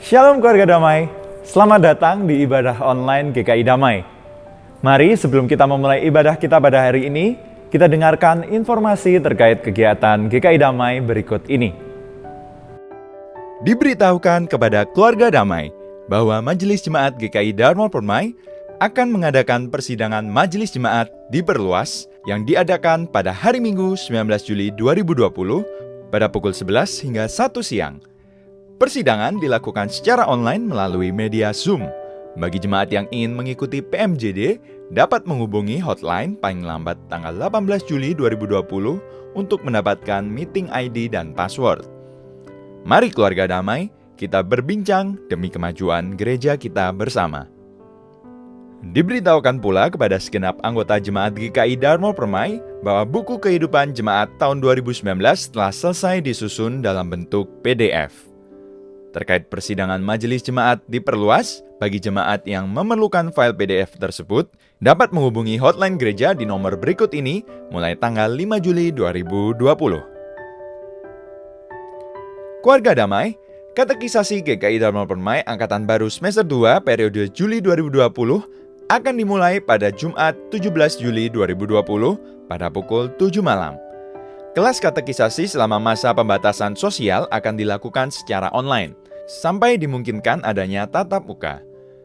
Shalom keluarga damai, selamat datang di ibadah online GKI Damai. Mari sebelum kita memulai ibadah kita pada hari ini, kita dengarkan informasi terkait kegiatan GKI Damai berikut ini. Diberitahukan kepada keluarga damai bahwa Majelis Jemaat GKI Dharma Permai akan mengadakan persidangan Majelis Jemaat diperluas yang diadakan pada hari Minggu 19 Juli 2020 pada pukul 11 hingga 1 siang. Persidangan dilakukan secara online melalui media Zoom. Bagi jemaat yang ingin mengikuti PMJD, dapat menghubungi hotline paling lambat tanggal 18 Juli 2020 untuk mendapatkan meeting ID dan password. Mari keluarga damai, kita berbincang demi kemajuan gereja kita bersama. Diberitahukan pula kepada segenap anggota jemaat GKI Dharma Permai bahwa buku kehidupan jemaat tahun 2019 telah selesai disusun dalam bentuk PDF. Terkait persidangan majelis jemaat diperluas, bagi jemaat yang memerlukan file PDF tersebut, dapat menghubungi hotline gereja di nomor berikut ini mulai tanggal 5 Juli 2020. Keluarga damai, Katekisasi GKI Dharma Permai Angkatan Baru Semester 2 periode Juli 2020 akan dimulai pada Jumat 17 Juli 2020 pada pukul 7 malam. Kelas katekisasi selama masa pembatasan sosial akan dilakukan secara online, sampai dimungkinkan adanya tatap muka.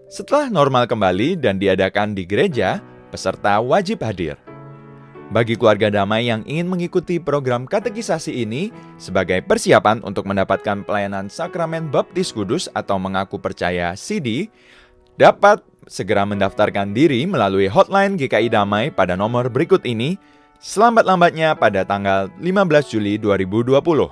Setelah normal kembali dan diadakan di gereja, peserta wajib hadir. Bagi keluarga damai yang ingin mengikuti program katekisasi ini sebagai persiapan untuk mendapatkan pelayanan sakramen baptis kudus atau mengaku percaya CD, dapat segera mendaftarkan diri melalui hotline GKI Damai pada nomor berikut ini, selambat-lambatnya pada tanggal 15 Juli 2020.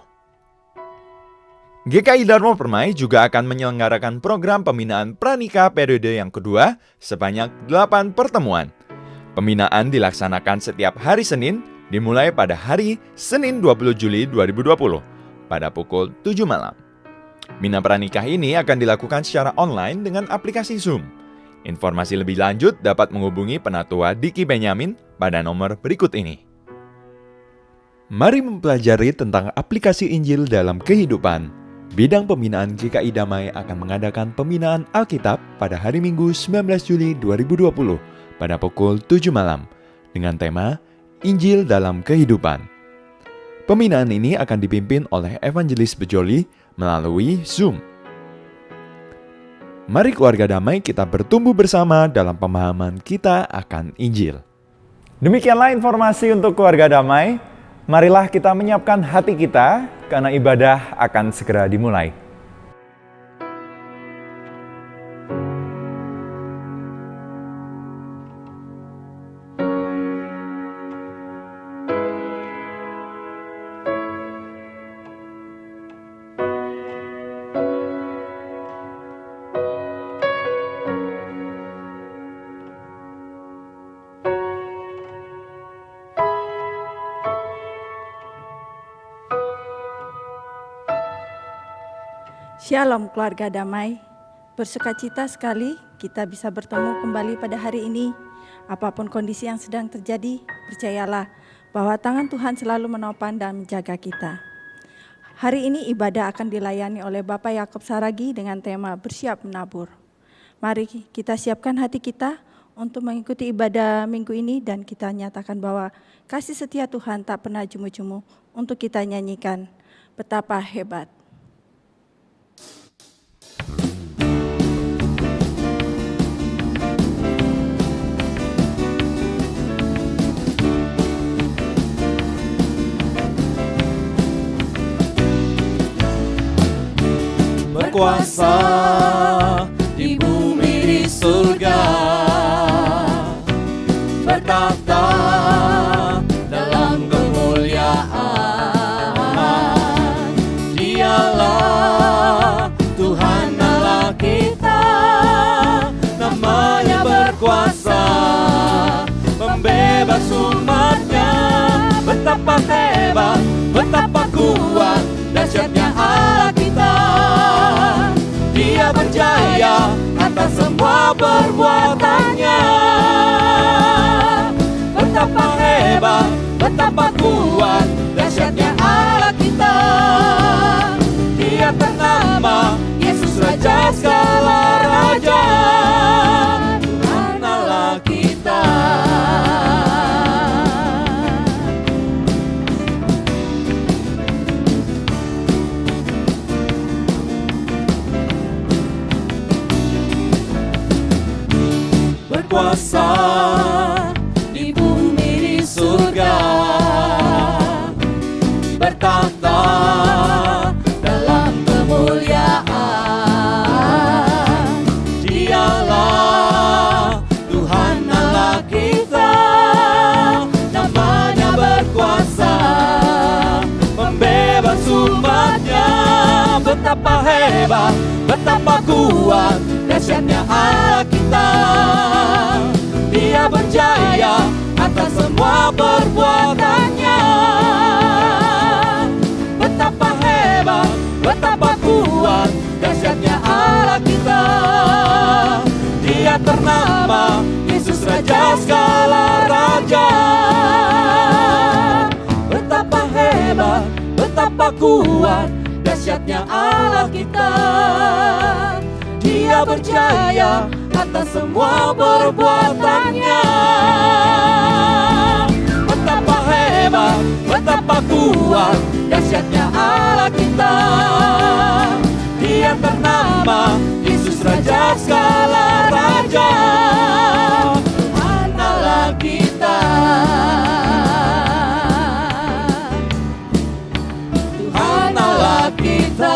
GKI Dharma Permai juga akan menyelenggarakan program pembinaan pranikah periode yang kedua sebanyak 8 pertemuan. Pembinaan dilaksanakan setiap hari Senin, dimulai pada hari Senin 20 Juli 2020 pada pukul 7 malam. Bina pranikah ini akan dilakukan secara online dengan aplikasi Zoom. Informasi lebih lanjut dapat menghubungi Penatua Diki Benyamin pada nomor berikut ini. Mari mempelajari tentang aplikasi Injil dalam kehidupan. Bidang pembinaan GKI Damai akan mengadakan pembinaan Alkitab pada hari Minggu 19 Juli 2020 pada pukul 7 malam dengan tema Injil dalam Kehidupan. Pembinaan ini akan dipimpin oleh Evangelis Bejoli melalui Zoom. Mari keluarga damai kita bertumbuh bersama dalam pemahaman kita akan Injil. Demikianlah informasi untuk keluarga damai. Marilah kita menyiapkan hati kita karena ibadah akan segera dimulai. Shalom keluarga damai, bersukacita sekali kita bisa bertemu kembali pada hari ini. Apapun kondisi yang sedang terjadi, percayalah bahwa tangan Tuhan selalu menopang dan menjaga kita. Hari ini ibadah akan dilayani oleh Bapak Yakob Saragi dengan tema bersiap menabur. Mari kita siapkan hati kita untuk mengikuti ibadah minggu ini dan kita nyatakan bahwa kasih setia Tuhan tak pernah jemu-jemu untuk kita nyanyikan. Betapa hebat. Berkuasa di bumi di surga, bertata dalam kemuliaan. Dialah Tuhan Allah kita, namanya berkuasa, membebas umatnya. Betapa hebat, betapa kuat, dahsyatnya Allah kita. Dia berjaya atas semua perbuatannya. Betapa hebat, betapa kuat, dahsyatnya Allah kita. Dia ternama Yesus Raja betapa hebat, betapa kuat, dahsyatnya Allah kita. Dia berjaya atas semua perbuatannya. Betapa hebat, betapa kuat, dahsyatnya Allah kita. Dia ternama Yesus Raja segala raja. Betapa hebat, betapa kuat, dahsyatnya Allah kita. Dia berjaya atas semua perbuatannya. Betapa hebat, betapa kuat, dahsyatnya Allah kita. Dia ternama Yesus Raja segala raja. Tuhan Allah kita. Tuhan Allah kita.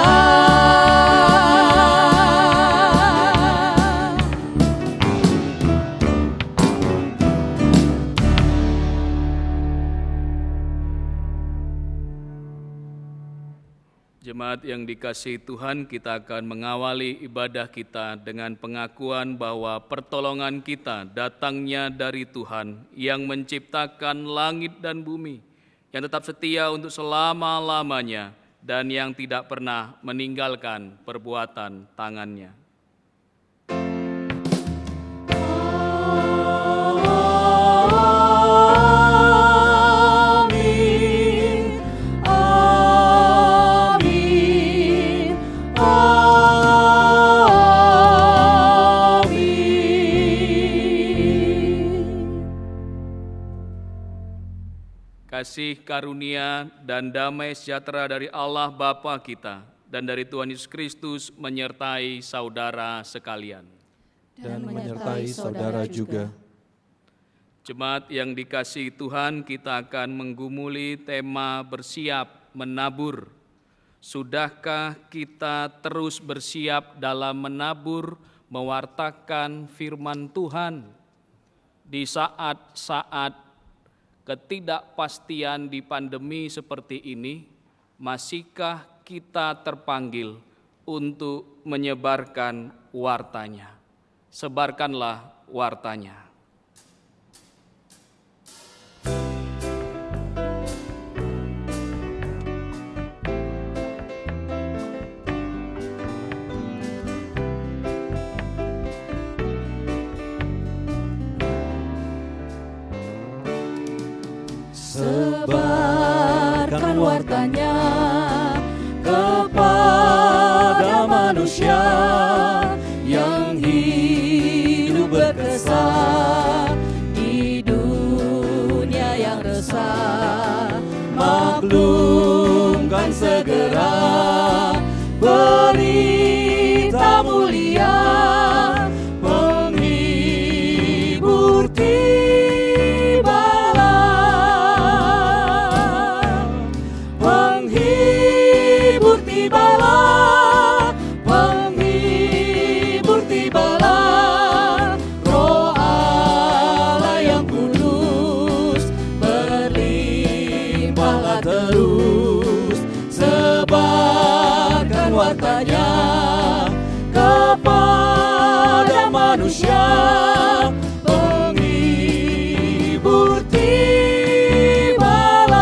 Jemaat yang dikasihi Tuhan, kita akan mengawali ibadah kita dengan pengakuan bahwa pertolongan kita datangnya dari Tuhan yang menciptakan langit dan bumi, yang tetap setia untuk selama-lamanya dan yang tidak pernah meninggalkan perbuatan tangannya. Kasih karunia dan damai sejahtera dari Allah Bapa kita dan dari Tuhan Yesus Kristus menyertai saudara sekalian. Dan menyertai saudara juga. Jemaat yang dikasihi Tuhan, kita akan menggumuli tema bersiap menabur. Sudahkah kita terus bersiap dalam menabur, mewartakan firman Tuhan di saat-saat ketidakpastian di pandemi seperti ini? Masihkah kita terpanggil untuk menyebarkan wartanya? Sebarkanlah wartanya. Sebarkan wartanya kepada manusia yang hidup berkesan di dunia yang resah. Maklumkan segera berita mulia, penghibur kepada manusia, penghibur tibalah.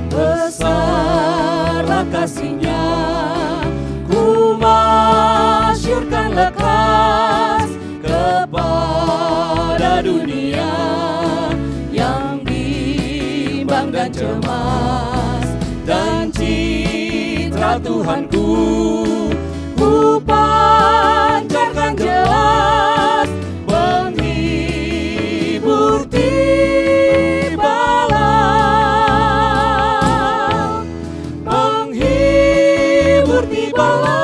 Besarlah kasih-Nya, masyurkan lekas kepada dunia yang bimbang dan cemas, dan citra Tuhanku ku pancarkan jelas, penghibur tibalah, penghibur tibalah.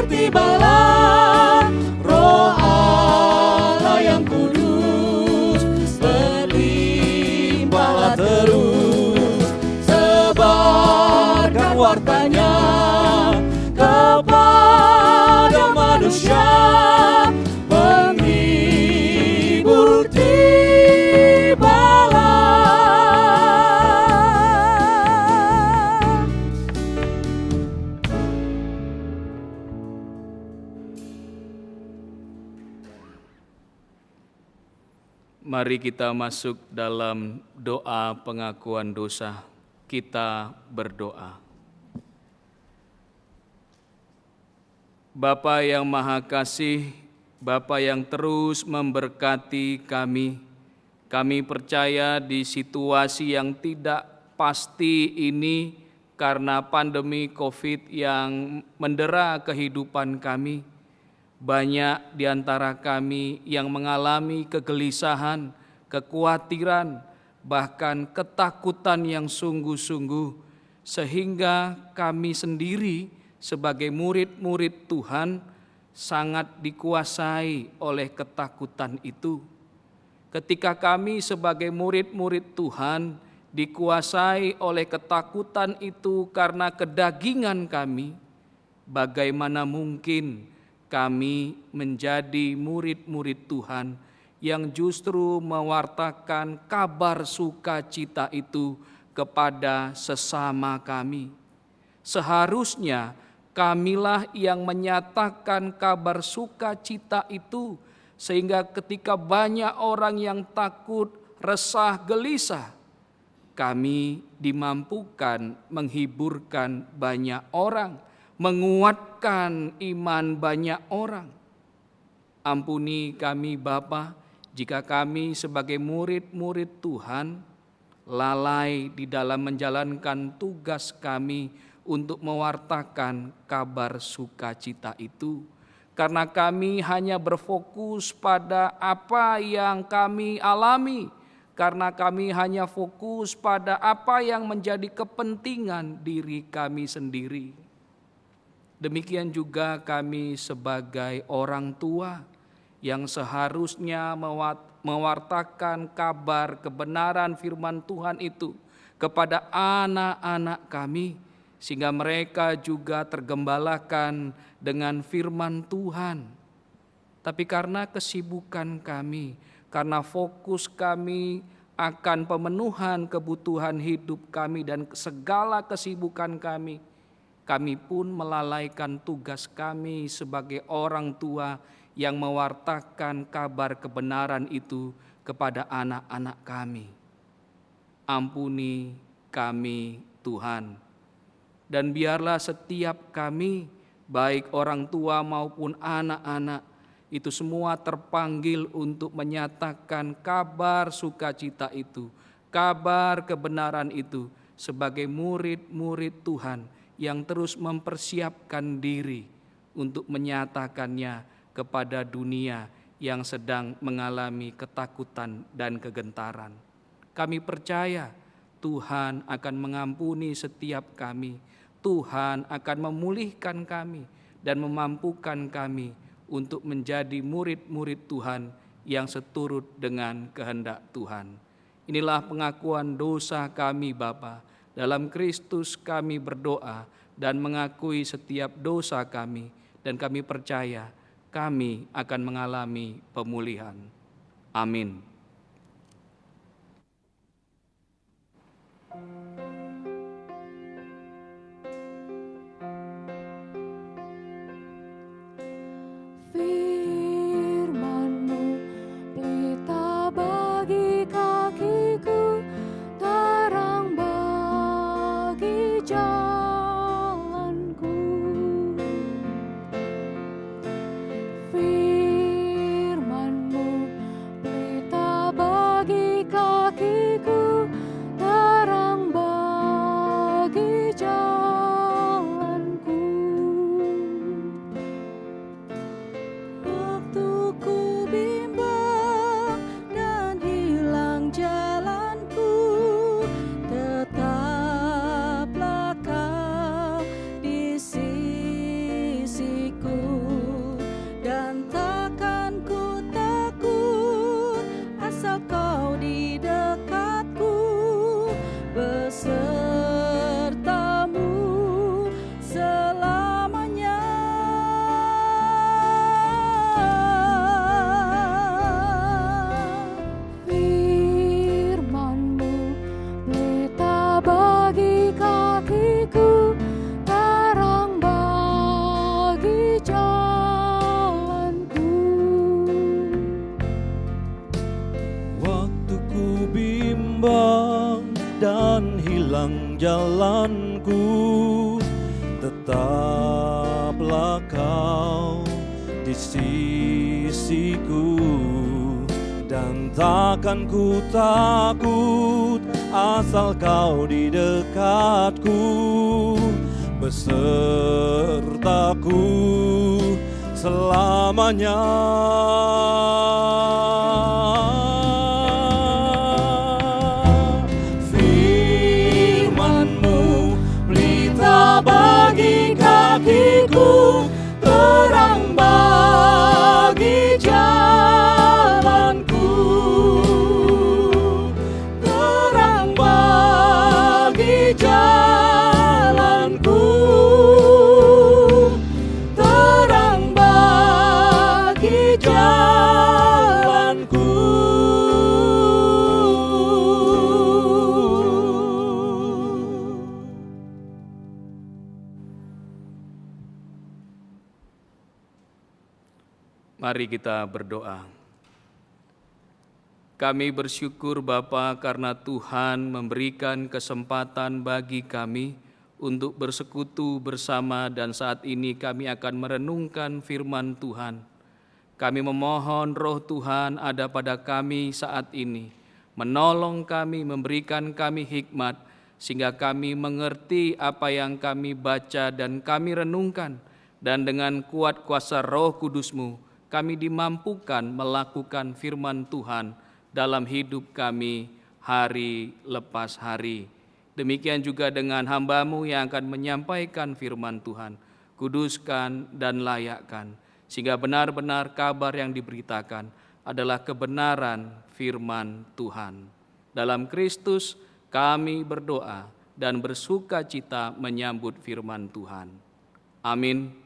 Tibalah Roh Allah yang kudus, berlimpahlah terus, sebarkan wartanya Mari kita masuk dalam doa pengakuan dosa. Kita berdoa. Bapa yang Maha Kasih, Bapa yang terus memberkati kami percaya di situasi yang tidak pasti ini karena pandemi COVID yang mendera kehidupan kami. Banyak di antara kami yang mengalami kegelisahan, kekhawatiran, bahkan ketakutan yang sungguh-sungguh, sehingga kami sendiri sebagai murid-murid Tuhan sangat dikuasai oleh ketakutan itu. Ketika kami sebagai murid-murid Tuhan dikuasai oleh ketakutan itu karena kedagingan kami, bagaimana mungkin kami menjadi murid-murid Tuhan yang justru mewartakan kabar sukacita itu kepada sesama kami. Seharusnya kamilah yang menyatakan kabar sukacita itu, sehingga ketika banyak orang yang takut, resah, gelisah, kami dimampukan menghiburkan banyak orang, menguatkan iman banyak orang. Ampuni kami Bapa, jika kami sebagai murid-murid Tuhan lalai di dalam menjalankan tugas kami untuk mewartakan kabar sukacita itu. Karena kami hanya berfokus pada apa yang kami alami, karena kami hanya fokus pada apa yang menjadi kepentingan diri kami sendiri. Demikian juga kami sebagai orang tua yang seharusnya mewartakan kabar kebenaran firman Tuhan itu kepada anak-anak kami, sehingga mereka juga tergembalakan dengan firman Tuhan. Tapi karena kesibukan kami, karena fokus kami akan pemenuhan kebutuhan hidup kami dan segala kesibukan kami pun melalaikan tugas kami sebagai orang tua yang mewartakan kabar kebenaran itu kepada anak-anak kami. Ampuni kami Tuhan, dan biarlah setiap kami, baik orang tua maupun anak-anak, itu semua terpanggil untuk menyatakan kabar sukacita itu, kabar kebenaran itu sebagai murid-murid Tuhan yang terus mempersiapkan diri untuk menyatakannya kepada dunia yang sedang mengalami ketakutan dan kegentaran. Kami percaya Tuhan akan mengampuni setiap kami, Tuhan akan memulihkan kami dan memampukan kami untuk menjadi murid-murid Tuhan yang seturut dengan kehendak Tuhan. Inilah pengakuan dosa kami Bapa. Dalam Kristus kami berdoa dan mengakui setiap dosa kami, dan kami percaya kami akan mengalami pemulihan. Amin. Firman-Mu pelita bagi kakiku, terang bagi jalanku. Firman-Mu pelita bimbang dan hilang jalanku, tetaplah kau di sisiku, dan takkan ku takut asal kau di dekatku, besertaku selamanya. Firman-Mu pelita bagi kakiku, terang bagi jalanku, terang bagi jalanku, terang bagi jalanku. Mari kita berdoa. Kami bersyukur Bapa karena Tuhan memberikan kesempatan bagi kami untuk bersekutu bersama, dan saat ini kami akan merenungkan firman Tuhan. Kami memohon Roh Tuhan ada pada kami saat ini, menolong kami, memberikan kami hikmat, sehingga kami mengerti apa yang kami baca dan kami renungkan, dan dengan kuat kuasa Roh Kudus-Mu, kami dimampukan melakukan firman Tuhan dalam hidup kami hari lepas hari. Demikian juga dengan hamba-Mu yang akan menyampaikan firman Tuhan. Kuduskan dan layakkan, sehingga benar-benar kabar yang diberitakan adalah kebenaran firman Tuhan. Dalam Kristus kami berdoa dan bersuka cita menyambut firman Tuhan. Amin.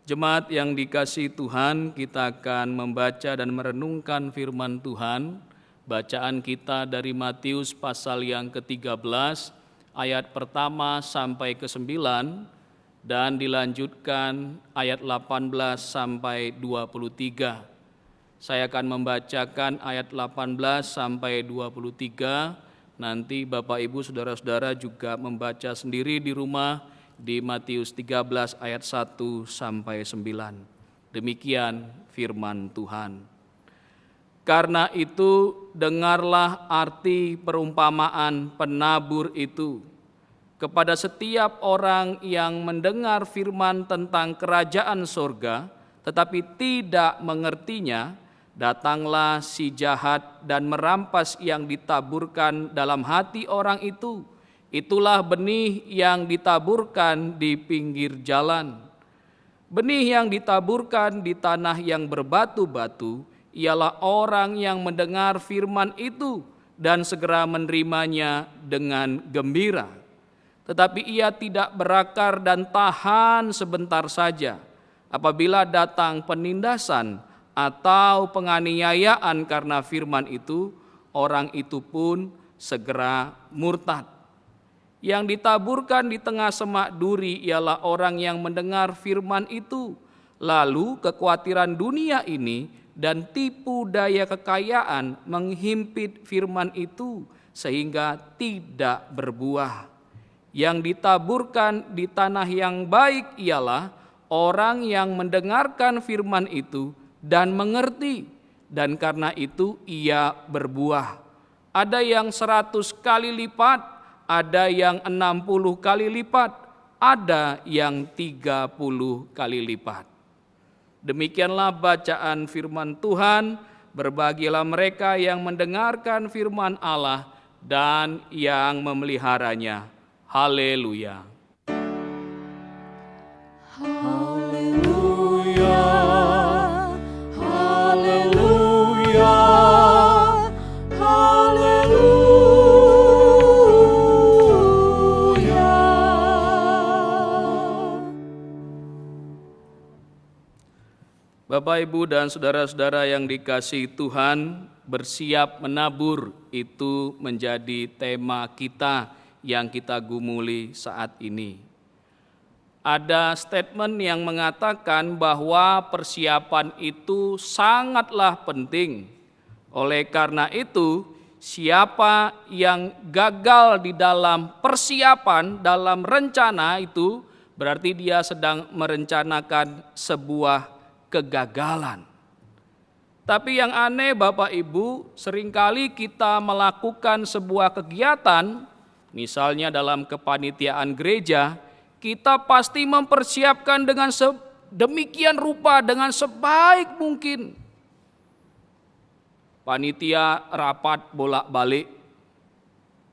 Jemaat yang dikasihi Tuhan, kita akan membaca dan merenungkan firman Tuhan. Bacaan kita dari Matius pasal yang ke-13, ayat pertama sampai ke-9, dan dilanjutkan ayat 18 sampai 23. Saya akan membacakan ayat 18 sampai 23, nanti Bapak Ibu Saudara-saudara juga membaca sendiri di rumah, di Matius 13 ayat 1 sampai 9. Demikian firman Tuhan. Karena itu dengarlah arti perumpamaan penabur itu. Kepada setiap orang yang mendengar firman tentang kerajaan sorga, tetapi tidak mengertinya, datanglah si jahat dan merampas yang ditaburkan dalam hati orang itu. Itulah benih yang ditaburkan di pinggir jalan. Benih yang ditaburkan di tanah yang berbatu-batu ialah orang yang mendengar firman itu dan segera menerimanya dengan gembira. Tetapi ia tidak berakar dan tahan sebentar saja. Apabila datang penindasan atau penganiayaan karena firman itu, orang itu pun segera murtad. Yang ditaburkan di tengah semak duri ialah orang yang mendengar firman itu, lalu kekhawatiran dunia ini dan tipu daya kekayaan menghimpit firman itu sehingga tidak berbuah. Yang ditaburkan di tanah yang baik ialah orang yang mendengarkan firman itu dan mengerti, dan karena itu ia berbuah. Ada yang 100 kali lipat, ada yang 60 kali lipat, ada yang 30 kali lipat. Demikianlah bacaan firman Tuhan. Berbahagialah mereka yang mendengarkan firman Allah dan yang memeliharanya. Haleluya. Haleluya, haleluya, haleluya. Bapak, Ibu, dan saudara-saudara yang dikasihi Tuhan, bersiap menabur itu menjadi tema kita yang kita gumuli saat ini. Ada statement yang mengatakan bahwa persiapan itu sangatlah penting. Oleh karena itu, siapa yang gagal di dalam persiapan, dalam rencana itu, berarti dia sedang merencanakan sebuah kegagalan. Tapi yang aneh Bapak Ibu, seringkali kita melakukan sebuah kegiatan, misalnya dalam kepanitiaan gereja, kita pasti mempersiapkan dengan sedemikian rupa, dengan sebaik mungkin. Panitia rapat bolak-balik,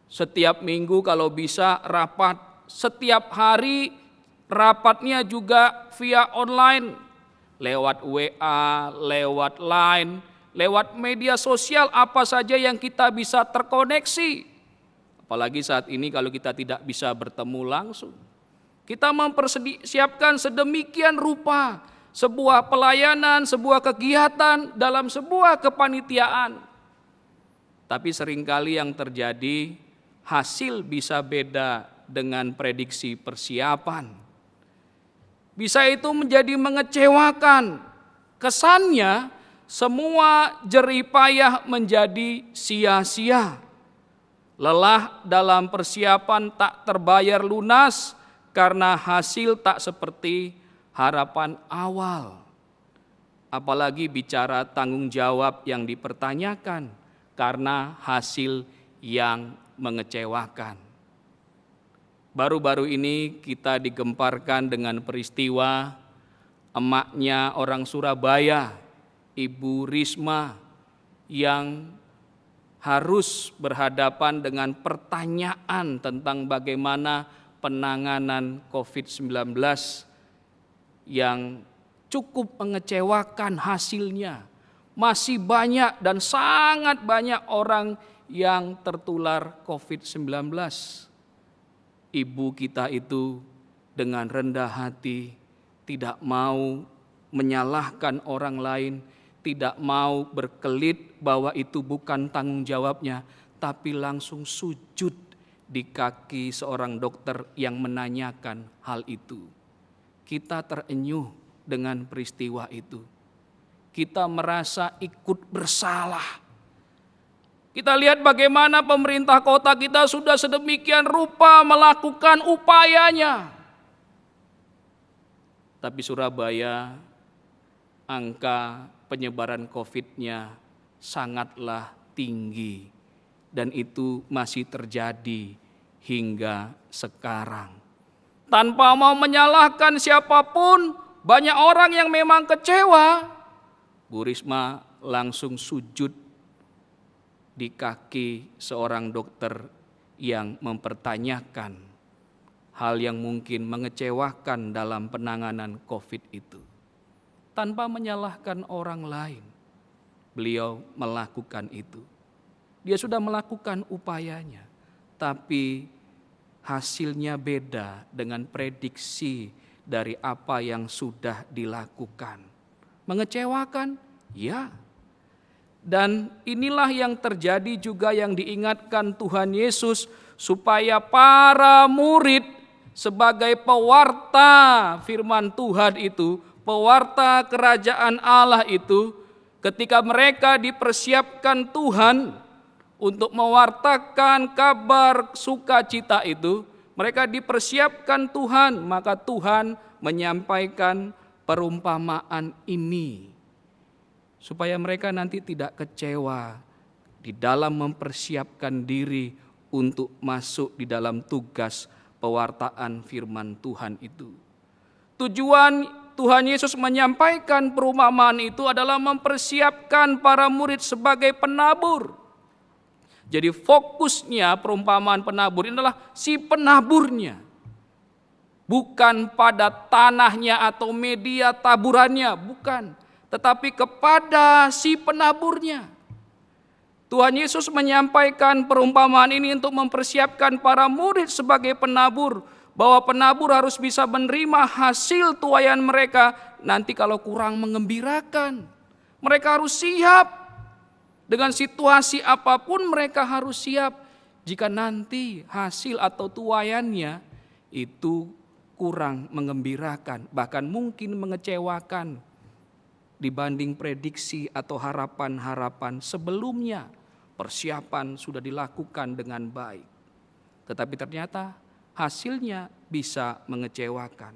setiap minggu kalau bisa rapat, setiap hari rapatnya juga via online, lewat WA, lewat Line, lewat media sosial apa saja yang kita bisa terkoneksi. Apalagi saat ini kalau kita tidak bisa bertemu langsung. Kita mempersiapkan sedemikian rupa sebuah pelayanan, sebuah kegiatan dalam sebuah kepanitiaan. Tapi seringkali yang terjadi, hasil bisa beda dengan prediksi persiapan. Bisa itu menjadi mengecewakan. Kesannya semua jerih payah menjadi sia-sia. Lelah dalam persiapan tak terbayar lunas karena hasil tak seperti harapan awal. Apalagi bicara tanggung jawab yang dipertanyakan karena hasil yang mengecewakan. Baru-baru ini kita digemparkan dengan peristiwa emaknya orang Surabaya, Ibu Risma, yang harus berhadapan dengan pertanyaan tentang bagaimana penanganan COVID-19 yang cukup mengecewakan hasilnya. Masih banyak dan sangat banyak orang yang tertular COVID-19. Ibu kita itu dengan rendah hati tidak mau menyalahkan orang lain, tidak mau berkelit bahwa itu bukan tanggung jawabnya, tapi langsung sujud di kaki seorang dokter yang menanyakan hal itu. Kita terenyuh dengan peristiwa itu. Kita merasa ikut bersalah. Kita lihat bagaimana pemerintah kota kita sudah sedemikian rupa melakukan upayanya. Tapi Surabaya, angka penyebaran COVID-nya sangatlah tinggi. Dan itu masih terjadi hingga sekarang. Tanpa mau menyalahkan siapapun, banyak orang yang memang kecewa. Bu Risma langsung sujud di kaki seorang dokter yang mempertanyakan hal yang mungkin mengecewakan dalam penanganan COVID itu. Tanpa menyalahkan orang lain, beliau melakukan itu. Dia sudah melakukan upayanya, tapi hasilnya beda dengan prediksi dari apa yang sudah dilakukan. Mengecewakan? Ya. Dan inilah yang terjadi juga yang diingatkan Tuhan Yesus supaya para murid sebagai pewarta firman Tuhan itu, pewarta kerajaan Allah itu, ketika mereka dipersiapkan Tuhan untuk mewartakan kabar sukacita itu, mereka dipersiapkan Tuhan, maka Tuhan menyampaikan perumpamaan ini. Supaya mereka nanti tidak kecewa di dalam mempersiapkan diri untuk masuk di dalam tugas pewartaan firman Tuhan itu. Tujuan Tuhan Yesus menyampaikan perumpamaan itu adalah mempersiapkan para murid sebagai penabur. Jadi fokusnya perumpamaan penabur ini adalah si penaburnya. Bukan pada tanahnya atau media taburannya, bukan. Tetapi kepada si penaburnya. Tuhan Yesus menyampaikan perumpamaan ini untuk mempersiapkan para murid sebagai penabur. Bahwa penabur harus bisa menerima hasil tuaian mereka nanti kalau kurang mengembirakan. Mereka harus siap. Dengan situasi apapun mereka harus siap. Jika nanti hasil atau tuaiannya itu kurang mengembirakan. Bahkan mungkin mengecewakan dibanding prediksi atau harapan-harapan sebelumnya. persiapan sudah dilakukan dengan baik. Tetapi ternyata hasilnya bisa mengecewakan.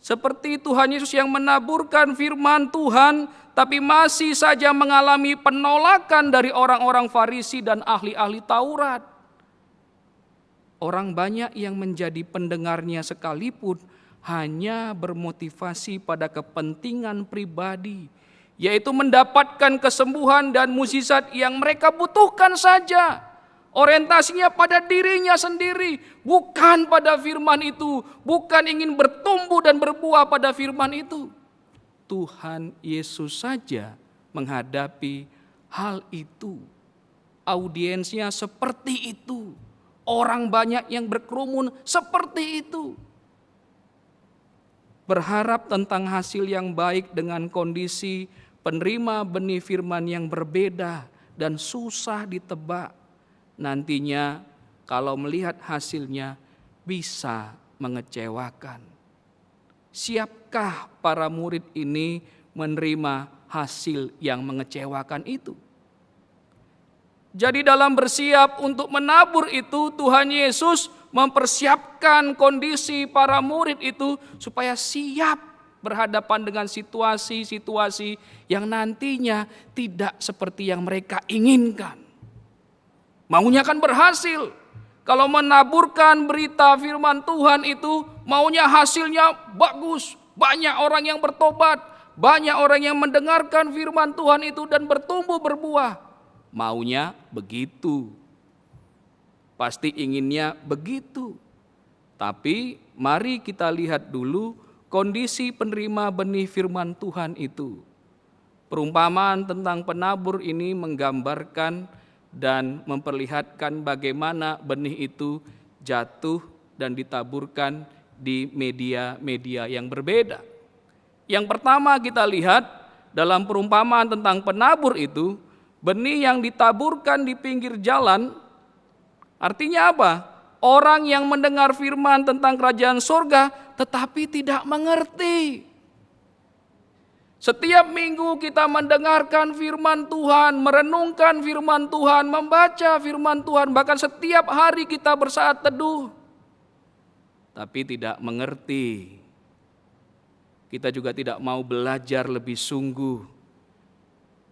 Seperti Tuhan Yesus yang menaburkan firman Tuhan, tapi masih saja mengalami penolakan dari orang-orang Farisi dan ahli-ahli Taurat. Orang banyak yang menjadi pendengarnya sekalipun hanya bermotivasi pada kepentingan pribadi, yaitu mendapatkan kesembuhan dan mukjizat yang mereka butuhkan saja. Orientasinya pada dirinya sendiri, bukan pada firman itu, bukan ingin bertumbuh dan berbuah pada firman itu. Tuhan Yesus saja menghadapi hal itu. Audiensnya seperti itu. Orang banyak yang berkerumun seperti itu. Berharap tentang hasil yang baik dengan kondisi penerima benih firman yang berbeda dan susah ditebak. Nantinya kalau melihat hasilnya bisa mengecewakan. Siapkah para murid ini menerima hasil yang mengecewakan itu? Jadi dalam bersiap untuk menabur itu, Tuhan Yesus mempersiapkan kondisi para murid itu supaya siap berhadapan dengan situasi-situasi yang nantinya tidak seperti yang mereka inginkan. Maunya kan berhasil. Kalau menaburkan berita firman Tuhan itu maunya hasilnya bagus. Banyak orang yang bertobat. Banyak orang yang mendengarkan firman Tuhan itu dan bertumbuh berbuah. Maunya begitu. Pasti inginnya begitu. Tapi mari kita lihat dulu kondisi penerima benih firman Tuhan itu. Perumpamaan tentang penabur ini menggambarkan dan memperlihatkan bagaimana benih itu jatuh dan ditaburkan di media-media yang berbeda. Yang pertama kita lihat dalam perumpamaan tentang penabur itu, benih yang ditaburkan di pinggir jalan, artinya apa? Orang yang mendengar firman tentang kerajaan surga tetapi tidak mengerti. Setiap minggu kita mendengarkan firman Tuhan, merenungkan firman Tuhan, membaca firman Tuhan, bahkan setiap hari kita bersaat teduh. Tapi tidak mengerti. Kita juga tidak mau belajar lebih sungguh.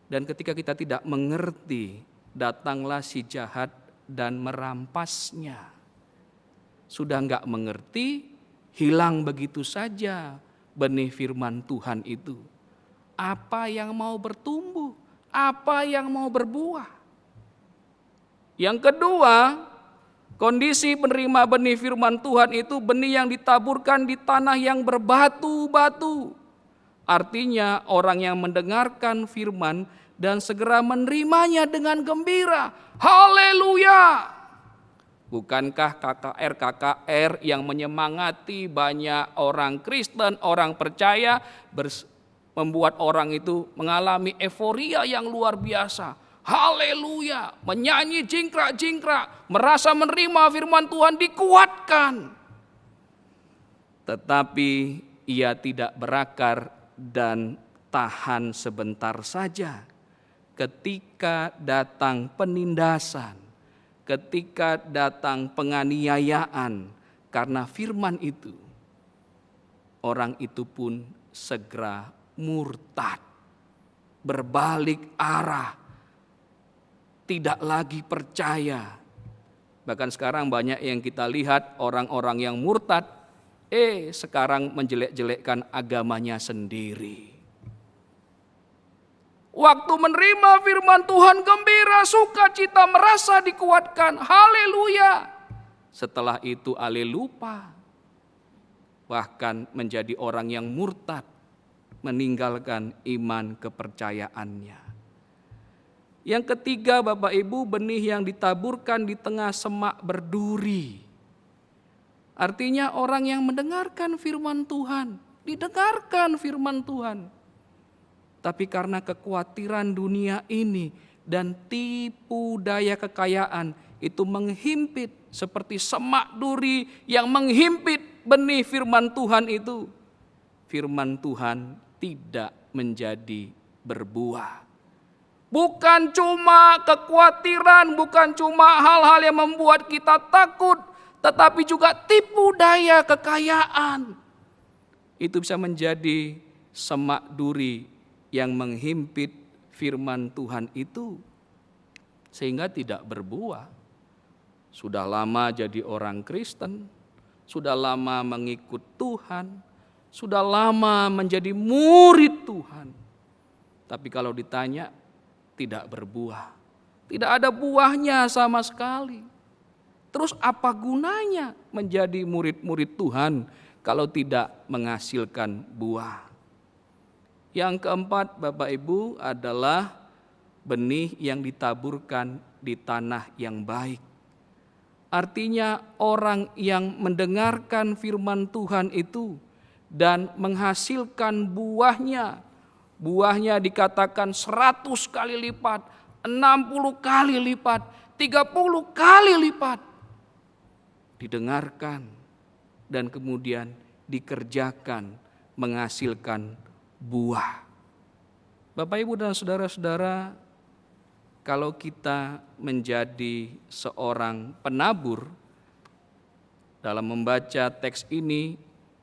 Dan ketika kita tidak mengerti, datanglah si jahat dan merampasnya. Sudah enggak mengerti, hilang begitu saja benih firman Tuhan itu. Apa yang mau bertumbuh, apa yang mau berbuah. Yang kedua, kondisi penerima benih firman Tuhan itu benih yang ditaburkan di tanah yang berbatu-batu. Artinya orang yang mendengarkan firman dan segera menerimanya dengan gembira. Haleluya! Bukankah KKR yang menyemangati banyak orang Kristen, orang percaya, membuat orang itu mengalami euforia yang luar biasa. Haleluya, menyanyi jingkrak-jingkrak, merasa menerima firman Tuhan, dikuatkan. Tetapi ia tidak berakar dan tahan sebentar saja. Ketika datang penindasan, ketika datang penganiayaan karena firman itu, orang itu pun segera murtad, berbalik arah, tidak lagi percaya. Bahkan sekarang banyak yang kita lihat orang-orang yang murtad, sekarang menjelek-jelekkan agamanya sendiri. Waktu menerima firman Tuhan gembira, sukacita, merasa dikuatkan, haleluya. Setelah itu lupa, bahkan menjadi orang yang murtad, meninggalkan iman kepercayaannya. Yang ketiga, Bapak Ibu, benih yang ditaburkan di tengah semak berduri. Artinya orang yang mendengarkan firman Tuhan, didengarkan firman Tuhan. Tapi karena kekhawatiran dunia ini dan tipu daya kekayaan, itu menghimpit seperti semak duri yang menghimpit benih firman Tuhan itu. Firman Tuhan tidak menjadi berbuah. Bukan cuma kekhawatiran, bukan cuma hal-hal yang membuat kita takut, tetapi juga tipu daya kekayaan. Itu bisa menjadi semak duri yang menghimpit firman Tuhan itu sehingga tidak berbuah. Sudah lama jadi orang Kristen, sudah lama mengikut Tuhan, sudah lama menjadi murid Tuhan. Tapi kalau ditanya, tidak berbuah. Tidak ada buahnya sama sekali. Terus apa gunanya menjadi murid-murid Tuhan kalau tidak menghasilkan buah? Yang keempat, Bapak Ibu, adalah benih yang ditaburkan di tanah yang baik. Artinya orang yang mendengarkan firman Tuhan itu dan menghasilkan buahnya. Buahnya dikatakan 100 kali lipat, 60 kali lipat, 30 kali lipat. Didengarkan dan kemudian dikerjakan menghasilkan buah. Bapak, Ibu, dan saudara-saudara, kalau kita menjadi seorang penabur, dalam membaca teks ini,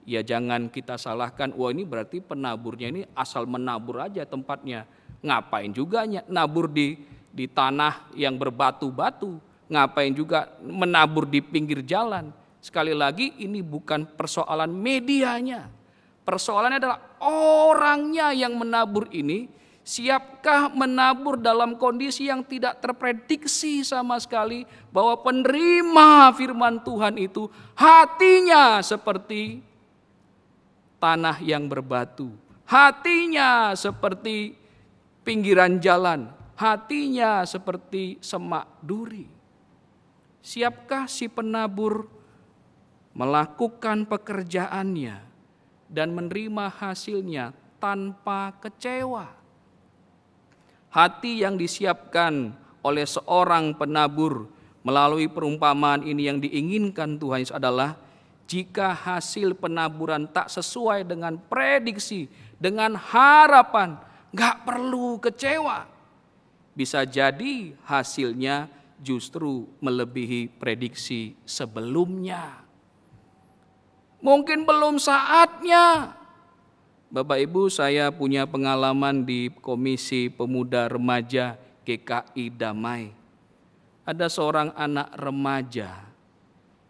ya jangan kita salahkan, wah ini berarti penaburnya ini asal menabur aja tempatnya. Ngapain juga nabur di tanah yang berbatu-batu, ngapain juga menabur di pinggir jalan. Sekali lagi, ini bukan persoalan medianya. Persoalannya adalah orangnya yang menabur ini, siapkah menabur dalam kondisi yang tidak terprediksi sama sekali, bahwa penerima firman Tuhan itu hatinya seperti tanah yang berbatu, hatinya seperti pinggiran jalan, hatinya seperti semak duri. Siapkah si penabur melakukan pekerjaannya dan menerima hasilnya tanpa kecewa? Hati yang disiapkan oleh seorang penabur melalui perumpamaan ini yang diinginkan Tuhan Yesus adalah, jika hasil penaburan tak sesuai dengan prediksi, dengan harapan, gak perlu kecewa. Bisa jadi hasilnya justru melebihi prediksi sebelumnya. Mungkin belum saatnya. Bapak Ibu, saya punya pengalaman di Komisi Pemuda Remaja GKI Damai. Ada seorang anak remaja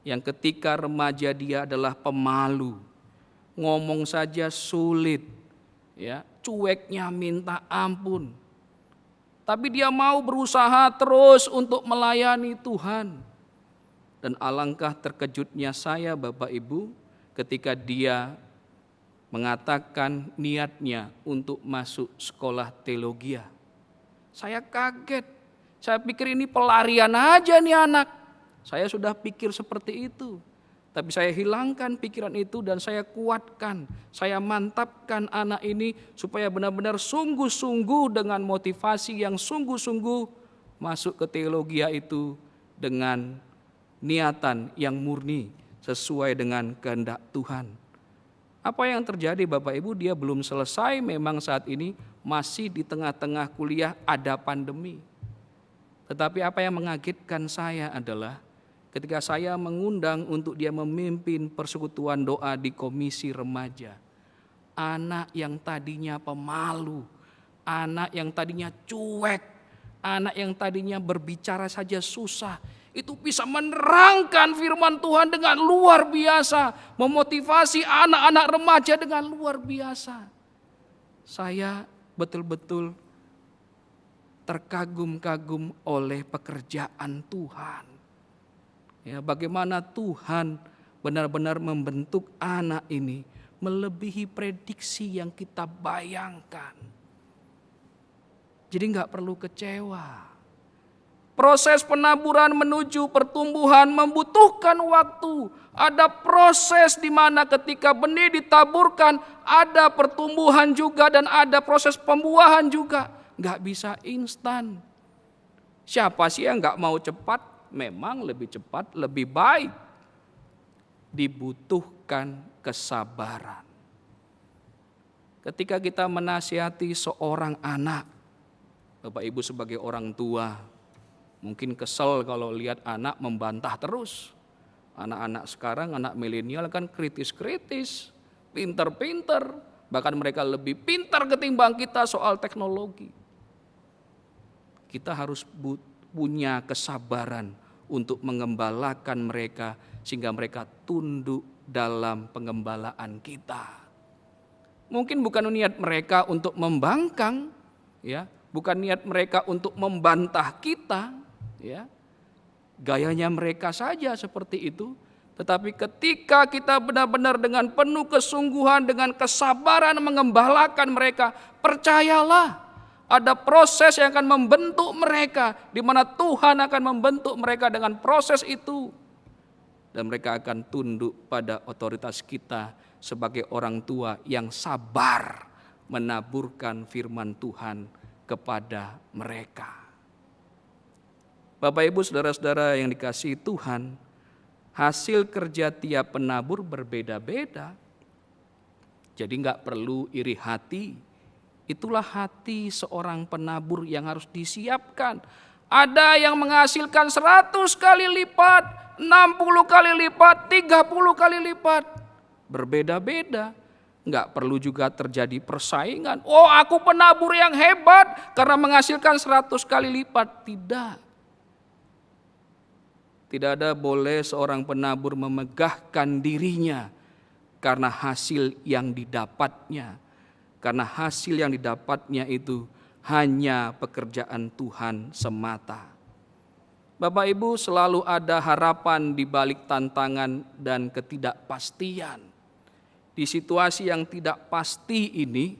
yang ketika remaja dia adalah pemalu, ngomong saja sulit, ya, cueknya minta ampun. Tapi dia mau berusaha terus untuk melayani Tuhan. Dan alangkah terkejutnya saya, Bapak Ibu, ketika dia mengatakan niatnya untuk masuk sekolah teologi. Saya kaget, saya pikir ini pelarian aja nih anak. Saya sudah pikir seperti itu, tapi saya hilangkan pikiran itu dan saya kuatkan, saya mantapkan anak ini supaya benar-benar sungguh-sungguh dengan motivasi yang sungguh-sungguh masuk ke teologi itu dengan niatan yang murni sesuai dengan kehendak Tuhan. Apa yang terjadi Bapak Ibu? Dia belum selesai, memang saat ini masih di tengah-tengah kuliah, ada pandemi. Tetapi apa yang mengagetkan saya adalah ketika saya mengundang untuk dia memimpin persekutuan doa di komisi remaja, anak yang tadinya pemalu, anak yang tadinya cuek, anak yang tadinya berbicara saja susah, itu bisa menerangkan firman Tuhan dengan luar biasa, memotivasi anak-anak remaja dengan luar biasa. Saya betul-betul terkagum-kagum oleh pekerjaan Tuhan. Ya, bagaimana Tuhan benar-benar membentuk anak ini melebihi prediksi yang kita bayangkan. Jadi nggak perlu kecewa. Proses penaburan menuju pertumbuhan membutuhkan waktu. Ada proses di mana ketika benih ditaburkan, ada pertumbuhan juga dan ada proses pembuahan juga. Nggak bisa instan. Siapa sih yang nggak mau cepat? Memang lebih cepat, lebih baik. Dibutuhkan kesabaran. Ketika kita menasihati seorang anak, Bapak Ibu sebagai orang tua, mungkin kesel kalau lihat anak membantah terus. Anak-anak sekarang, anak milenial kan kritis-kritis, pinter-pinter, bahkan mereka lebih pintar ketimbang kita soal teknologi. Kita harus punya kesabaran untuk mengembalakan mereka sehingga mereka tunduk dalam pengembalaan kita. Mungkin bukan niat mereka untuk membangkang, ya, bukan niat mereka untuk membantah kita, ya. Gayanya mereka saja seperti itu. Tetapi ketika kita benar-benar dengan penuh kesungguhan, dengan kesabaran mengembalakan mereka, percayalah ada proses yang akan membentuk mereka, di mana Tuhan akan membentuk mereka dengan proses itu. Dan mereka akan tunduk pada otoritas kita sebagai orang tua yang sabar menaburkan firman Tuhan kepada mereka. Bapak Ibu saudara-saudara yang dikasihi Tuhan, hasil kerja tiap penabur berbeda-beda. Jadi enggak perlu iri hati. Itulah hati seorang penabur yang harus disiapkan. Ada yang menghasilkan 100 kali lipat, 60 kali lipat, 30 kali lipat. Berbeda-beda. Enggak perlu juga terjadi persaingan. Oh, aku penabur yang hebat karena menghasilkan 100 kali lipat. Tidak. Tidak ada boleh seorang penabur memegahkan dirinya karena hasil yang didapatnya. Karena hasil yang didapatnya itu hanya pekerjaan Tuhan semata. Bapak Ibu, selalu ada harapan di balik tantangan dan ketidakpastian. Di situasi yang tidak pasti ini,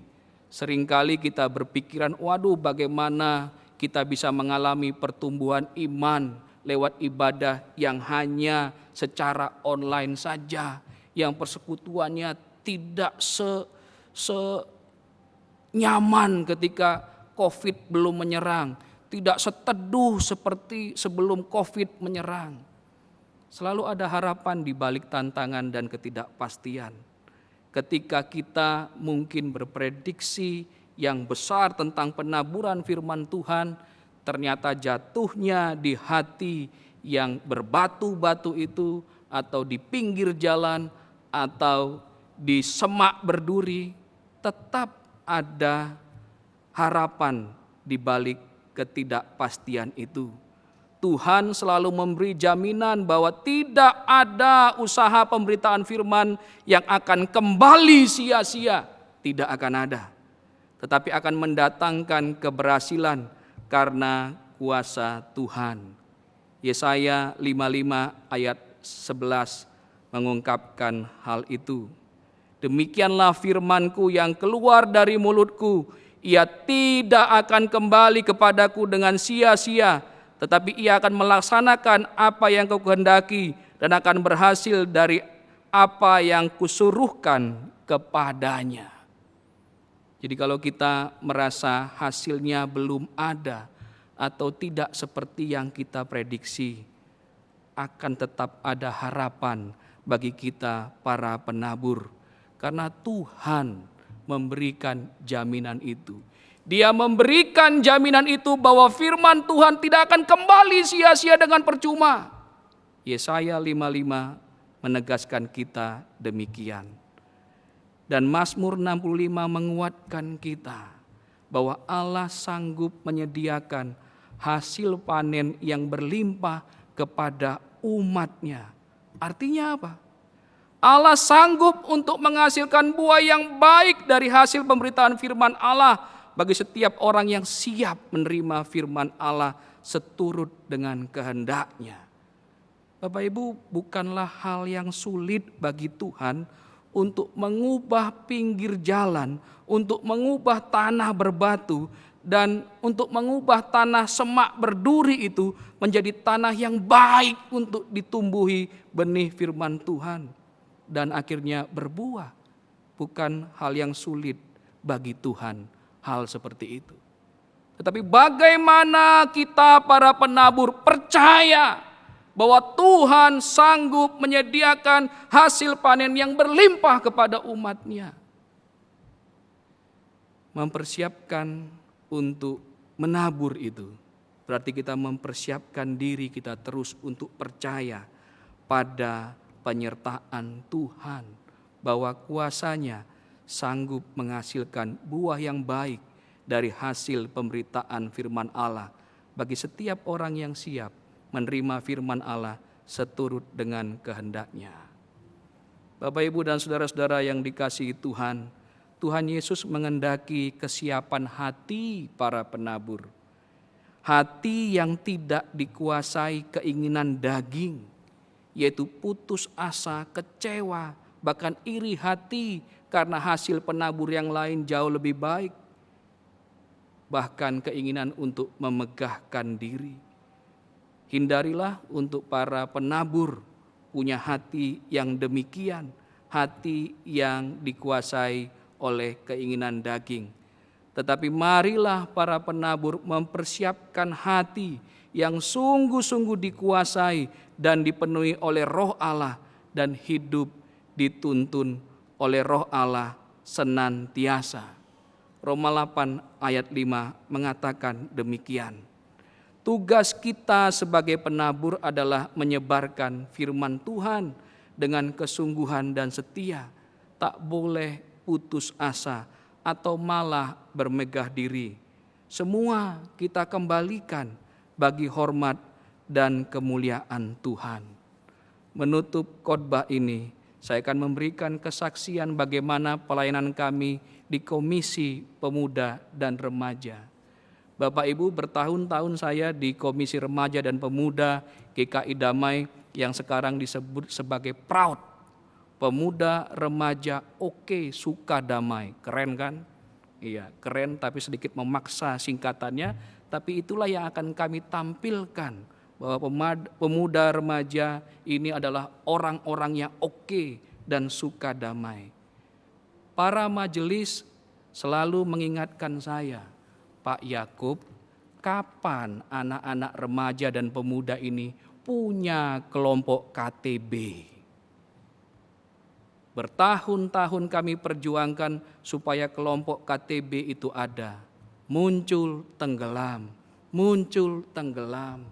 seringkali kita berpikiran, waduh bagaimana kita bisa mengalami pertumbuhan iman lewat ibadah yang hanya secara online saja, yang persekutuannya tidak nyaman ketika COVID belum menyerang, tidak seteduh seperti sebelum COVID menyerang. Selalu ada harapan di balik tantangan dan ketidakpastian. Ketika kita mungkin berprediksi yang besar tentang penaburan firman Tuhan, ternyata jatuhnya di hati yang berbatu-batu itu, atau di pinggir jalan, atau di semak berduri, tetap ada harapan di balik ketidakpastian itu. Tuhan selalu memberi jaminan bahwa tidak ada usaha pemberitaan firman yang akan kembali sia-sia. Tidak akan ada. Tetapi akan mendatangkan keberhasilan karena kuasa Tuhan. Yesaya 55 ayat 11 mengungkapkan hal itu. Demikianlah firmanku yang keluar dari mulutku, ia tidak akan kembali kepadaku dengan sia-sia, tetapi ia akan melaksanakan apa yang kau kehendaki dan akan berhasil dari apa yang kusuruhkan kepadanya. Jadi kalau kita merasa hasilnya belum ada atau tidak seperti yang kita prediksi, akan tetap ada harapan bagi kita para penabur. Karena Tuhan memberikan jaminan itu. Dia memberikan jaminan itu bahwa firman Tuhan tidak akan kembali sia-sia dengan percuma. Yesaya 55 menegaskan kita demikian. Dan Mazmur 65 menguatkan kita bahwa Allah sanggup menyediakan hasil panen yang berlimpah kepada umat-Nya. Artinya apa? Allah sanggup untuk menghasilkan buah yang baik dari hasil pemberitaan firman Allah bagi setiap orang yang siap menerima firman Allah seturut dengan kehendak-Nya. Bapak Ibu, bukanlah hal yang sulit bagi Tuhan untuk mengubah pinggir jalan, untuk mengubah tanah berbatu, dan untuk mengubah tanah semak berduri itu menjadi tanah yang baik untuk ditumbuhi benih firman Tuhan. Dan akhirnya berbuah. Bukan hal yang sulit bagi Tuhan hal seperti itu. Tetapi bagaimana kita para penabur percaya bahwa Tuhan sanggup menyediakan hasil panen yang berlimpah kepada umat-Nya. Mempersiapkan untuk menabur itu berarti kita mempersiapkan diri kita terus untuk percaya pada penyertaan Tuhan, bahwa kuasa-Nya sanggup menghasilkan buah yang baik dari hasil pemberitaan firman Allah bagi setiap orang yang siap menerima firman Allah seturut dengan kehendak-Nya. Bapak, Ibu, dan saudara-saudara yang dikasihi Tuhan, Tuhan Yesus mengendaki kesiapan hati para penabur. Hati yang tidak dikuasai keinginan daging, yaitu putus asa, kecewa, bahkan iri hati karena hasil penabur yang lain jauh lebih baik. Bahkan keinginan untuk memegahkan diri. Hindarilah untuk para penabur punya hati yang demikian, hati yang dikuasai oleh keinginan daging. Tetapi marilah para penabur mempersiapkan hati yang sungguh-sungguh dikuasai dan dipenuhi oleh Roh Allah dan hidup dituntun oleh Roh Allah senantiasa. Roma 8 ayat 5 mengatakan demikian. Tugas kita sebagai penabur adalah menyebarkan firman Tuhan dengan kesungguhan dan setia. Tak boleh putus asa atau malah bermegah diri. Semua kita kembalikan bagi hormat dan kemuliaan Tuhan. Menutup khotbah ini, saya akan memberikan kesaksian bagaimana pelayanan kami di Komisi Pemuda dan Remaja. Bapak Ibu, bertahun-tahun saya di Komisi Remaja dan Pemuda GKI Damai yang sekarang disebut sebagai PRAUD. Pemuda Remaja Oke Suka Damai. Keren kan? Iya, keren tapi sedikit memaksa singkatannya. Tapi itulah yang akan kami tampilkan, bahwa pemuda remaja ini adalah orang-orang yang oke dan suka damai. Para majelis selalu mengingatkan saya, Pak Yakub, kapan anak-anak remaja dan pemuda ini punya kelompok KTB? Bertahun-tahun kami perjuangkan supaya kelompok KTB itu ada. Muncul, tenggelam, muncul, tenggelam.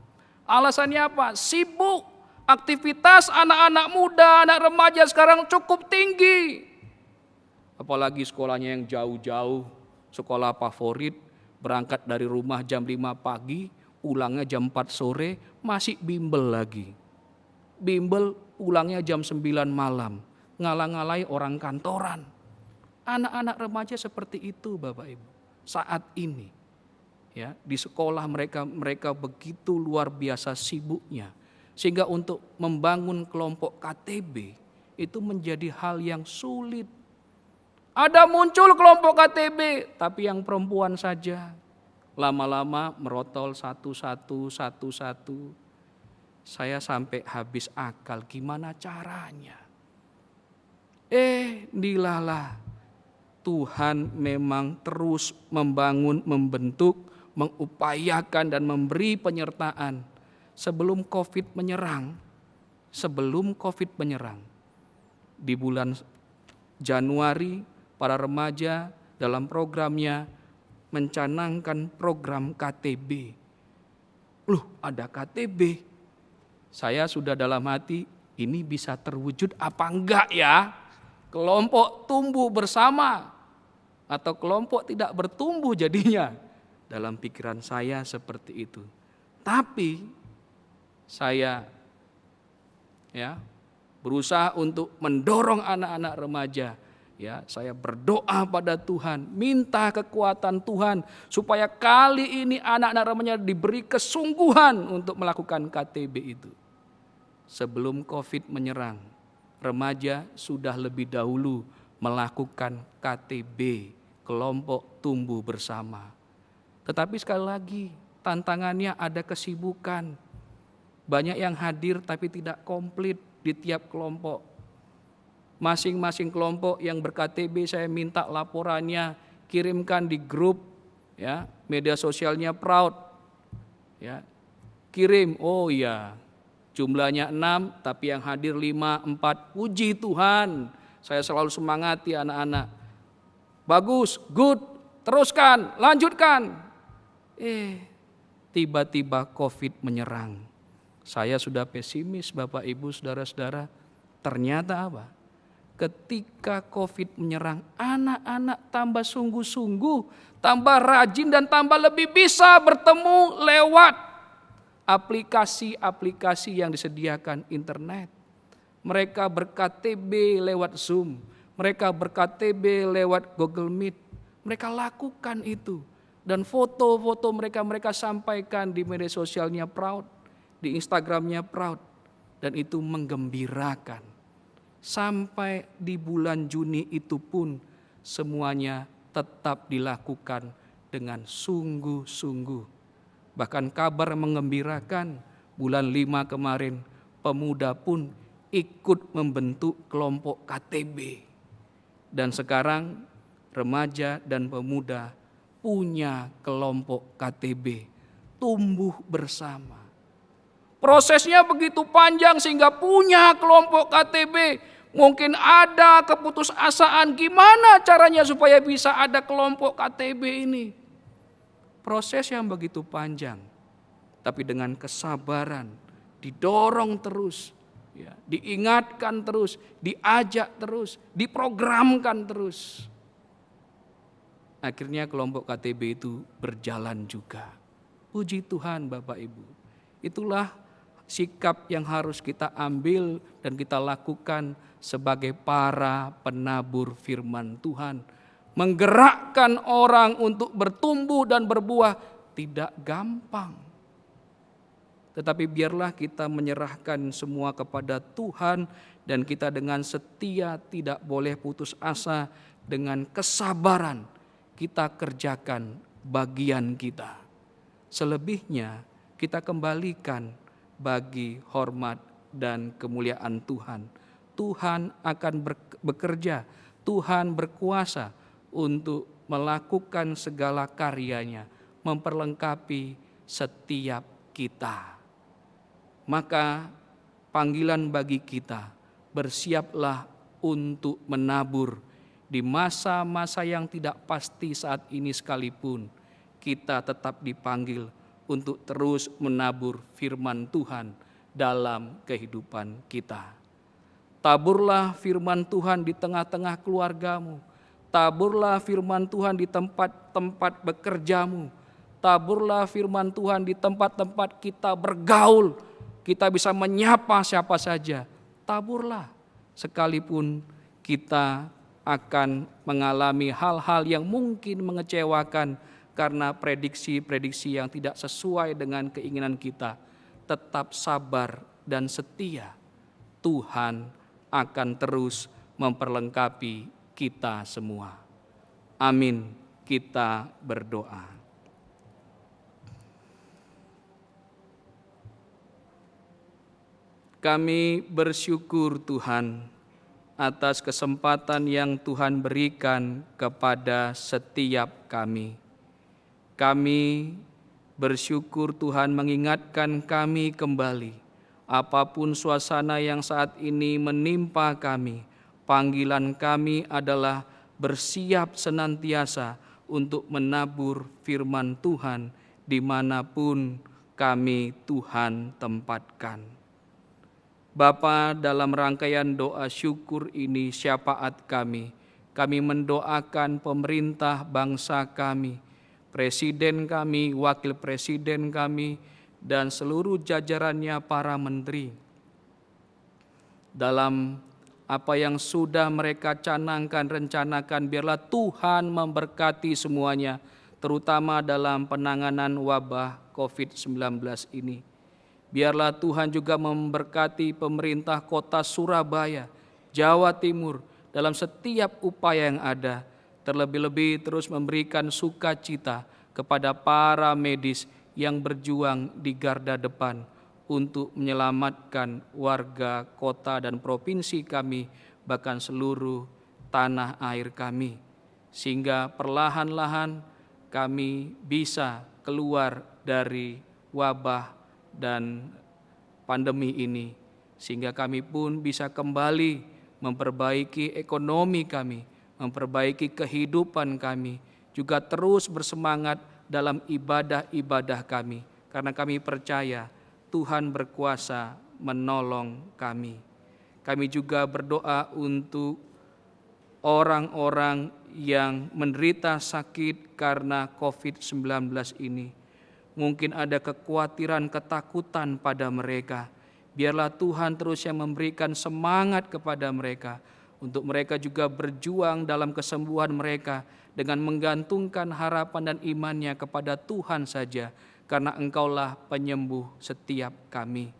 Alasannya apa? Sibuk. Aktivitas anak-anak muda, anak remaja sekarang cukup tinggi. Apalagi sekolahnya yang jauh-jauh, sekolah favorit, berangkat dari rumah jam 5 pagi, pulangnya jam 4 sore, masih bimbel lagi. Bimbel pulangnya jam 9 malam. Ngalang-ngalai orang kantoran. Anak-anak remaja seperti itu, Bapak Ibu. Saat ini ya, di sekolah mereka begitu luar biasa sibuknya, sehingga untuk membangun kelompok KTB itu menjadi hal yang sulit. Ada muncul kelompok KTB, tapi yang perempuan saja. Lama-lama merotol satu-satu. Saya sampai habis akal, gimana caranya? Dilalah Tuhan memang terus membangun, membentuk, mengupayakan dan memberi penyertaan sebelum COVID menyerang. Di bulan Januari, para remaja dalam programnya mencanangkan program KTB. Loh, ada KTB. Saya sudah dalam hati, ini bisa terwujud apa enggak ya? Kelompok tumbuh bersama atau kelompok tidak bertumbuh jadinya. Dalam pikiran saya seperti itu. Tapi saya berusaha untuk mendorong anak-anak remaja. Saya berdoa pada Tuhan, minta kekuatan Tuhan supaya kali ini anak-anak remaja diberi kesungguhan untuk melakukan KTB itu. Sebelum COVID menyerang, remaja sudah lebih dahulu melakukan KTB, kelompok tumbuh bersama. Tetapi sekali lagi, tantangannya ada kesibukan. Banyak yang hadir tapi tidak komplit di tiap kelompok. Masing-masing kelompok yang ber-KTB saya minta laporannya, kirimkan di grup media sosialnya Proud. Kirim, jumlahnya 6 tapi yang hadir 5, 4. Puji Tuhan, saya selalu semangati anak-anak. Bagus, good, teruskan, lanjutkan. Tiba-tiba COVID menyerang. Saya sudah pesimis Bapak Ibu Saudara-saudara. Ternyata apa? Ketika COVID menyerang, anak-anak tambah sungguh-sungguh, tambah rajin dan tambah lebih bisa bertemu lewat aplikasi-aplikasi yang disediakan internet. Mereka ber-KTB lewat Zoom, mereka ber-KTB lewat Google Meet. Mereka lakukan itu. Dan foto-foto mereka sampaikan di media sosialnya Proud, di Instagramnya Proud. Dan itu menggembirakan. Sampai di bulan Juni itu pun semuanya tetap dilakukan dengan sungguh-sungguh. Bahkan kabar mengembirakan, bulan 5 kemarin pemuda pun ikut membentuk kelompok KTB. Dan sekarang remaja dan pemuda punya kelompok KTB, tumbuh bersama. Prosesnya begitu panjang sehingga punya kelompok KTB. Mungkin ada keputusasaan gimana caranya supaya bisa ada kelompok KTB ini. Proses yang begitu panjang, tapi dengan kesabaran, didorong terus, ya, diingatkan terus, diajak terus, diprogramkan terus. Akhirnya kelompok KTB itu berjalan juga. Puji Tuhan Bapak Ibu. Itulah sikap yang harus kita ambil dan kita lakukan sebagai para penabur firman Tuhan. Menggerakkan orang untuk bertumbuh dan berbuah tidak gampang. Tetapi biarlah kita menyerahkan semua kepada Tuhan dan kita dengan setia tidak boleh putus asa, dengan kesabaran kita kerjakan bagian kita. Selebihnya kita kembalikan bagi hormat dan kemuliaan Tuhan. Tuhan akan bekerja, Tuhan berkuasa untuk melakukan segala karyanya, memperlengkapi setiap kita. Maka panggilan bagi kita, bersiaplah untuk menabur di masa-masa yang tidak pasti saat ini sekalipun. Kita tetap dipanggil untuk terus menabur firman Tuhan dalam kehidupan kita. Taburlah firman Tuhan di tengah-tengah keluargamu. Taburlah firman Tuhan di tempat-tempat bekerjamu. Taburlah firman Tuhan di tempat-tempat kita bergaul. Kita bisa menyapa siapa saja. Taburlah, sekalipun kita akan mengalami hal-hal yang mungkin mengecewakan karena prediksi-prediksi yang tidak sesuai dengan keinginan kita. Tetap sabar dan setia. Tuhan akan terus memperlengkapi kita semua. Amin. Kita berdoa. Kami bersyukur Tuhan atas kesempatan yang Tuhan berikan kepada setiap kami. Kami bersyukur Tuhan mengingatkan kami kembali. Apapun suasana yang saat ini menimpa kami, panggilan kami adalah bersiap senantiasa untuk menabur firman Tuhan dimanapun kami Tuhan tempatkan. Bapa, dalam rangkaian doa syukur ini syafaat kami mendoakan pemerintah bangsa kami, presiden kami, wakil presiden kami, dan seluruh jajarannya para menteri. Dalam apa yang sudah mereka canangkan, rencanakan, biarlah Tuhan memberkati semuanya, terutama dalam penanganan wabah COVID-19 ini. Biarlah Tuhan juga memberkati pemerintah kota Surabaya, Jawa Timur, dalam setiap upaya yang ada. Terlebih-lebih terus memberikan sukacita kepada para medis yang berjuang di garda depan untuk menyelamatkan warga kota dan provinsi kami, bahkan seluruh tanah air kami. Sehingga perlahan-lahan kami bisa keluar dari wabah dan pandemi ini. Sehingga kami pun bisa kembali memperbaiki ekonomi kami, memperbaiki kehidupan kami, juga terus bersemangat dalam ibadah-ibadah kami, karena kami percaya Tuhan berkuasa menolong kami. Kami juga berdoa untuk orang-orang yang menderita sakit karena COVID-19 ini. Mungkin ada kekhawatiran, ketakutan pada mereka. Biarlah Tuhan terus yang memberikan semangat kepada mereka, untuk mereka juga berjuang dalam kesembuhan mereka dengan menggantungkan harapan dan imannya kepada Tuhan saja, karena Engkaulah penyembuh setiap kami.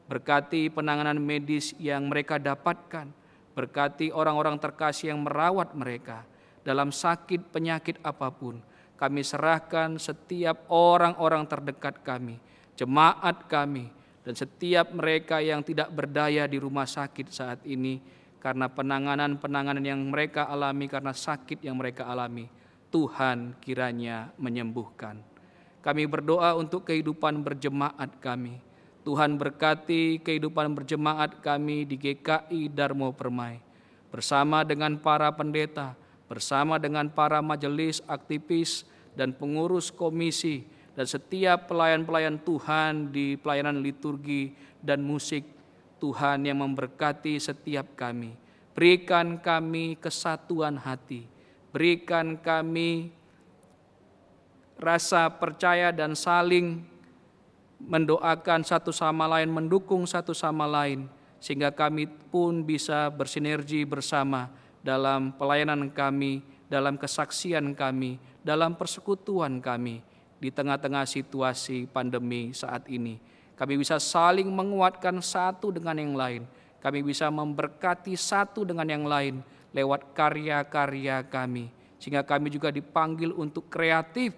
Berkati penanganan medis yang mereka dapatkan, berkati orang-orang terkasih yang merawat mereka dalam sakit penyakit apapun. Kami serahkan setiap orang-orang terdekat kami, jemaat kami, dan setiap mereka yang tidak berdaya di rumah sakit saat ini, karena penanganan yang mereka alami, karena sakit yang mereka alami. Tuhan kiranya menyembuhkan. Kami berdoa untuk kehidupan berjemaat kami. Tuhan berkati kehidupan berjemaat kami di GKI Darmo Permai, bersama dengan para pendeta, bersama dengan para majelis, aktivis, dan pengurus komisi, dan setiap pelayan-pelayan Tuhan di pelayanan liturgi dan musik. Tuhan yang memberkati setiap kami. Berikan kami kesatuan hati, berikan kami rasa percaya dan saling mendoakan satu sama lain, mendukung satu sama lain, sehingga kami pun bisa bersinergi bersama dalam pelayanan kami, dalam kesaksian kami, dalam persekutuan kami di tengah-tengah situasi pandemi saat ini. Kami bisa saling menguatkan satu dengan yang lain. Kami bisa memberkati satu dengan yang lain lewat karya-karya kami, sehingga kami juga dipanggil untuk kreatif,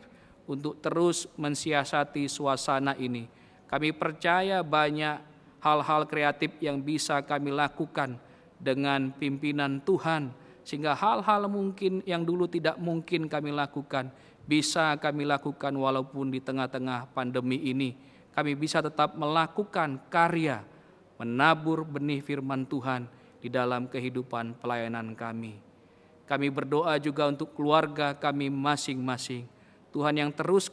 untuk terus mensiasati suasana ini. Kami percaya banyak hal-hal kreatif yang bisa kami lakukan dengan pimpinan Tuhan, sehingga hal-hal mungkin yang dulu tidak mungkin kami lakukan, bisa kami lakukan walaupun di tengah-tengah pandemi ini. Kami bisa tetap melakukan karya, menabur benih firman Tuhan di dalam kehidupan pelayanan kami. Kami berdoa juga untuk keluarga kami masing-masing. Tuhan yang terus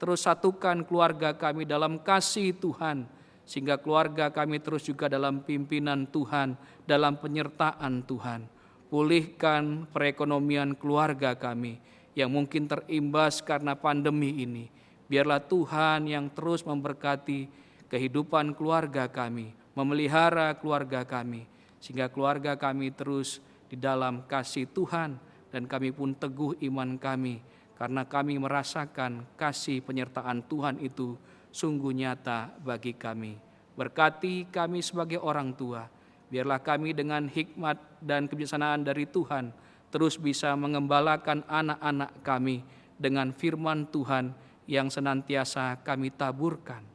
satukan keluarga kami dalam kasih Tuhan, sehingga keluarga kami terus juga dalam pimpinan Tuhan, dalam penyertaan Tuhan. Pulihkan perekonomian keluarga kami yang mungkin terimbas karena pandemi ini. Biarlah Tuhan yang terus memberkati kehidupan keluarga kami, memelihara keluarga kami, sehingga keluarga kami terus di dalam kasih Tuhan, dan kami pun teguh iman kami, karena kami merasakan kasih penyertaan Tuhan itu sungguh nyata bagi kami. Berkati kami sebagai orang tua, biarlah kami dengan hikmat dan kebijaksanaan dari Tuhan terus bisa mengembalakan anak-anak kami dengan firman Tuhan yang senantiasa kami taburkan.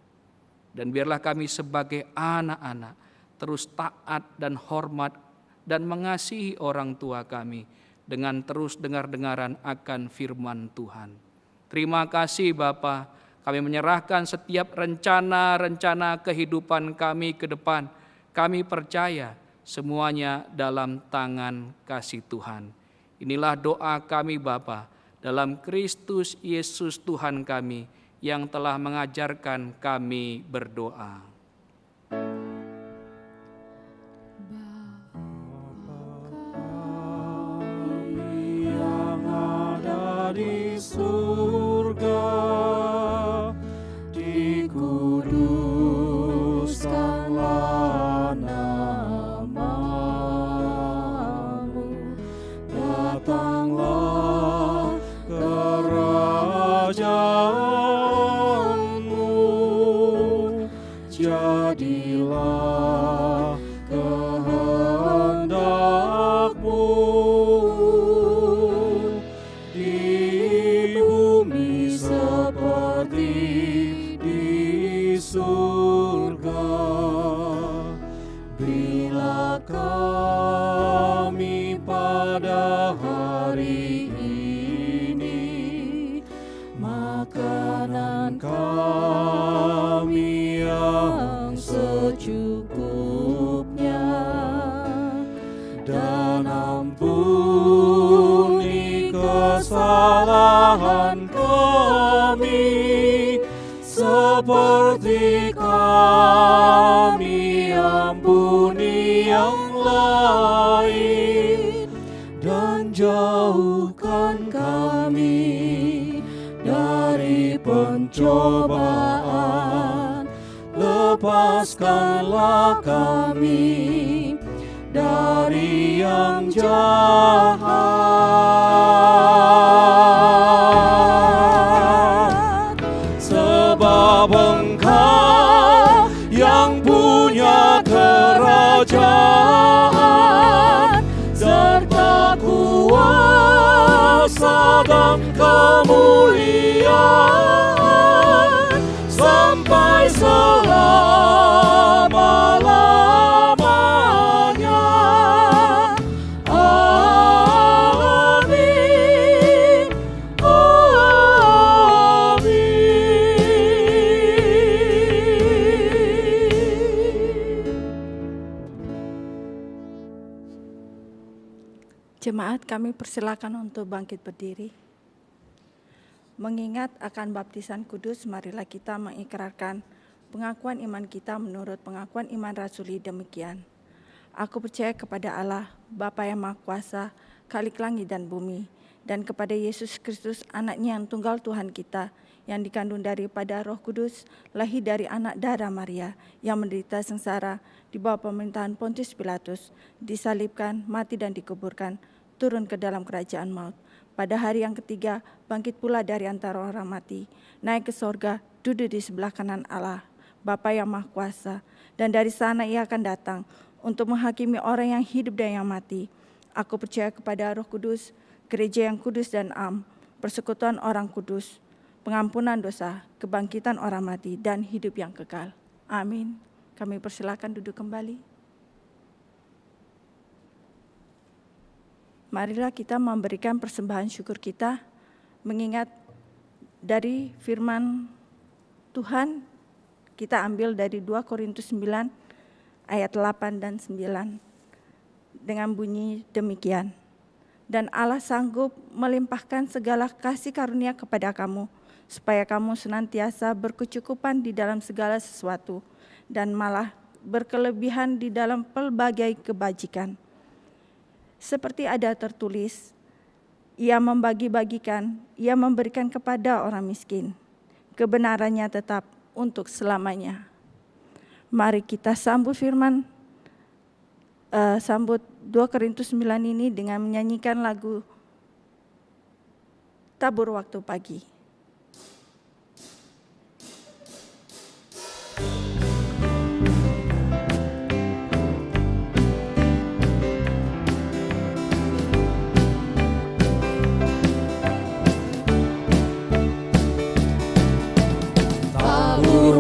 Dan biarlah kami sebagai anak-anak terus taat dan hormat dan mengasihi orang tua kami dengan terus dengar-dengaran akan firman Tuhan. Terima kasih Bapa, kami menyerahkan setiap rencana-rencana kehidupan kami ke depan. Kami percaya semuanya dalam tangan kasih Tuhan. Inilah doa kami Bapa, dalam Kristus Yesus Tuhan kami yang telah mengajarkan kami berdoa. Di surga, dikuduskanlah namamu, datanglah kerajaanmu, jadilah kehendakmu surga. Berilah kami pada hari ini makanan kami yang secukupnya, dan ampuni kesalahan kami seperti kami, ampuni yang lain, dan jauhkan kami dari pencobaan. Lepaskanlah kami dari yang jahat. Sebab Engkau yang punya kerajaan serta kuasa dan kemuliaan sampai selama-lamanya. Amin. Jemaat, kami persilakan untuk bangkit berdiri. Mengingat akan baptisan kudus, marilah kita mengikrarkan pengakuan iman kita menurut pengakuan iman rasuli demikian. Aku percaya kepada Allah, Bapa yang Maha Kuasa, Khalik langit dan bumi, dan kepada Yesus Kristus, anaknya yang tunggal Tuhan kita, yang dikandung daripada Roh Kudus, lahir dari anak darah Maria, yang menderita sengsara di bawah pemerintahan Pontius Pilatus, disalibkan, mati dan dikuburkan, turun ke dalam kerajaan maut. Pada hari yang ketiga, bangkit pula dari antara orang mati, naik ke sorga, duduk di sebelah kanan Allah, Bapa yang Maha Kuasa, dan dari sana ia akan datang untuk menghakimi orang yang hidup dan yang mati. Aku percaya kepada Roh Kudus, gereja yang kudus dan am, persekutuan orang kudus, pengampunan dosa, kebangkitan orang mati, dan hidup yang kekal. Amin. Kami persilakan duduk kembali. Marilah kita memberikan persembahan syukur kita, mengingat dari firman Tuhan, kita ambil dari 2 Korintus 9 ayat 8 dan 9 dengan bunyi demikian. Dan Allah sanggup melimpahkan segala kasih karunia kepada kamu, supaya kamu senantiasa berkecukupan di dalam segala sesuatu, dan malah berkelebihan di dalam pelbagai kebajikan. Seperti ada tertulis, ia membagi-bagikan, ia memberikan kepada orang miskin. Kebenarannya tetap untuk selamanya. Mari kita sambut firman, sambut 2 Korintus 9 ini dengan menyanyikan lagu Tabur Waktu Pagi.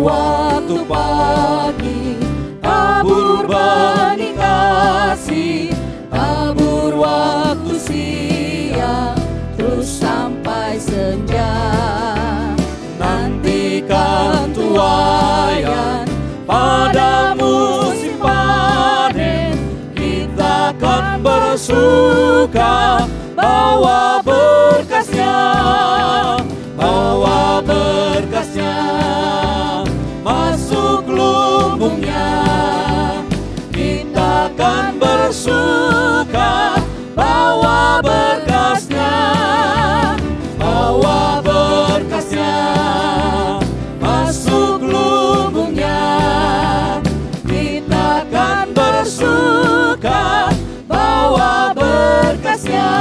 Waktu pagi, tabur benih kasih, tabur waktu siang, terus sampai senja. Nantikan tuaian pada musim panen, kita akan bersuka bawa berkasnya, bawa berkasnya. Masuk lumbungnya, kita akan bersuka bawa berkasnya, bawa berkasnya. Masuk lumbungnya, kita akan bersuka bawa berkasnya.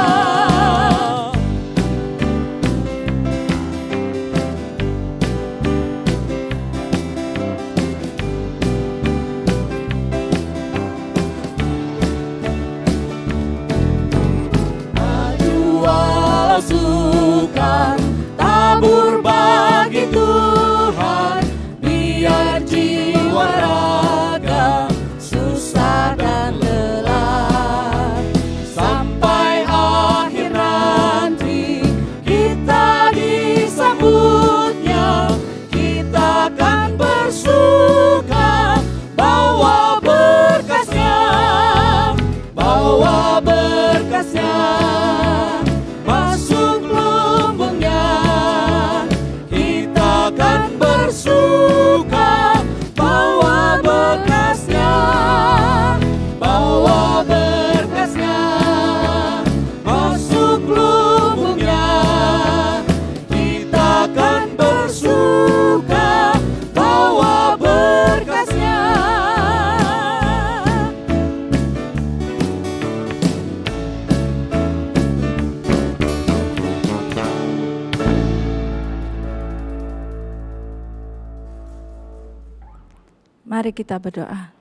Mari kita berdoa.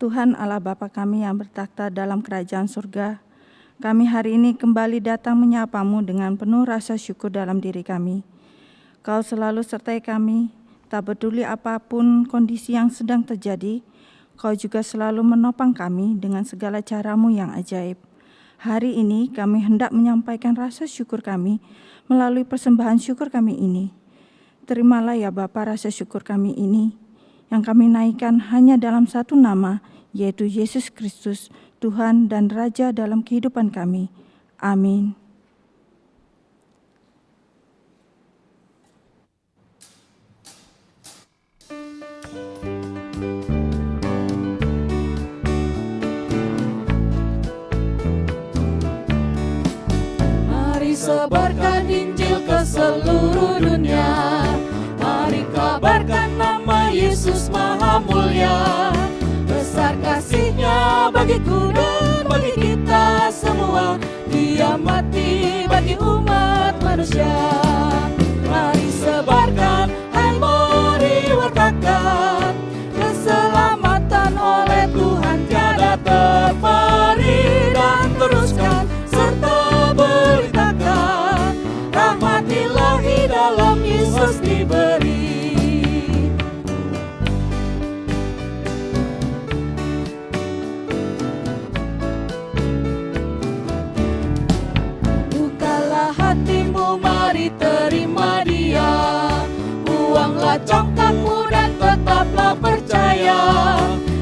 Tuhan Allah Bapa kami yang bertakhta dalam kerajaan surga, kami hari ini kembali datang menyapa-Mu dengan penuh rasa syukur dalam diri kami. Kau selalu sertai kami, tak peduli apapun kondisi yang sedang terjadi, Kau juga selalu menopang kami dengan segala cara-Mu yang ajaib. Hari ini kami hendak menyampaikan rasa syukur kami melalui persembahan syukur kami ini. Terimalah ya Bapa rasa syukur kami ini, yang kami naikkan hanya dalam satu nama, yaitu Yesus Kristus, Tuhan dan Raja dalam kehidupan kami. Amin. Mari sebarkan Injil ke seluruh dunia. Mari kabarkan nama Yesus Maha Mulia. Besar kasih-Nya bagiku dan bagi kita semua. Dia mati bagi umat manusia. Mari sebarkan, hai mari wartakan, keselamatan oleh Tuhan tiada terperi. Dan teruskan serta beritakan, rahmat ilahi dalam Yesus diberi. Mari terima Dia, buanglah congkakmu dan tetaplah percaya.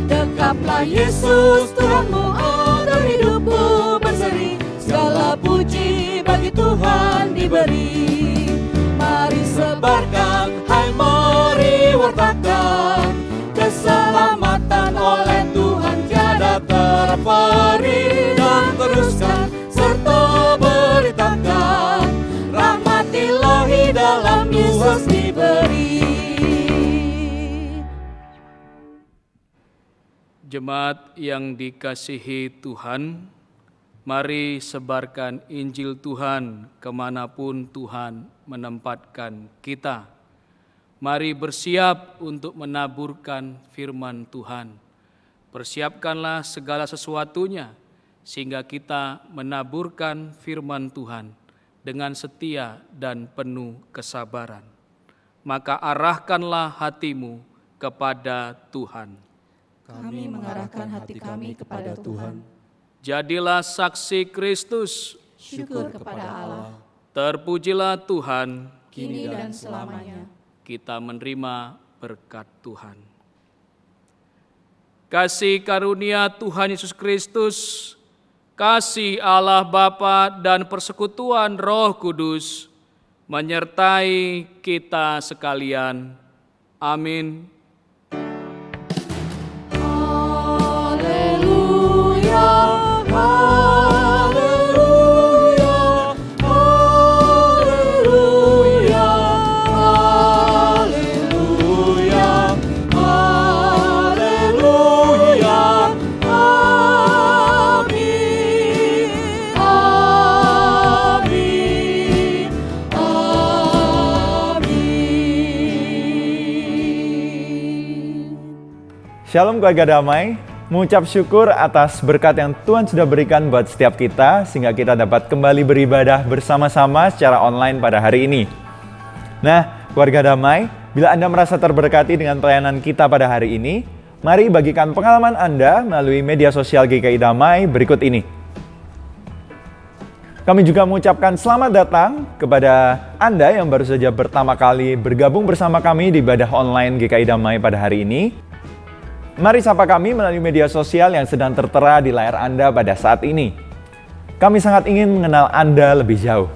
Dekaplah Yesus Tuhanmu agar hidupmu berseri. Segala puji bagi Tuhan diberi. Mari sebarkan, hai mari wartakan, keselamatan oleh Tuhan tiada terperi. Dan teruskan serta beritakan, rahmat ilahi dalam Yesus diberi. Jemaat yang dikasihi Tuhan, mari sebarkan Injil Tuhan kemanapun Tuhan menempatkan kita. Mari bersiap untuk menaburkan firman Tuhan. Persiapkanlah segala sesuatunya, sehingga kita menaburkan firman Tuhan dengan setia dan penuh kesabaran. Maka arahkanlah hatimu kepada Tuhan. Kami mengarahkan hati kami kepada Tuhan. Jadilah saksi Kristus. Syukur kepada Allah. Terpujilah Tuhan. Kini dan selamanya. Kita menerima berkat Tuhan. Kasih karunia Tuhan Yesus Kristus, kasih Allah Bapa dan persekutuan Roh Kudus menyertai kita sekalian. Amin. Haleluya, haleluya, haleluya, haleluya, haleluya, amin, amin, amin. Shalom keluarga damai, mengucap syukur atas berkat yang Tuhan sudah berikan buat setiap kita sehingga kita dapat kembali beribadah bersama-sama secara online pada hari ini. Nah, keluarga damai, bila Anda merasa terberkati dengan pelayanan kita pada hari ini, mari bagikan pengalaman Anda melalui media sosial GKI Damai berikut ini. Kami juga mengucapkan selamat datang kepada Anda yang baru saja pertama kali bergabung bersama kami di ibadah online GKI Damai pada hari ini. Mari sapa kami melalui media sosial yang sedang tertera di layar Anda pada saat ini. Kami sangat ingin mengenal Anda lebih jauh.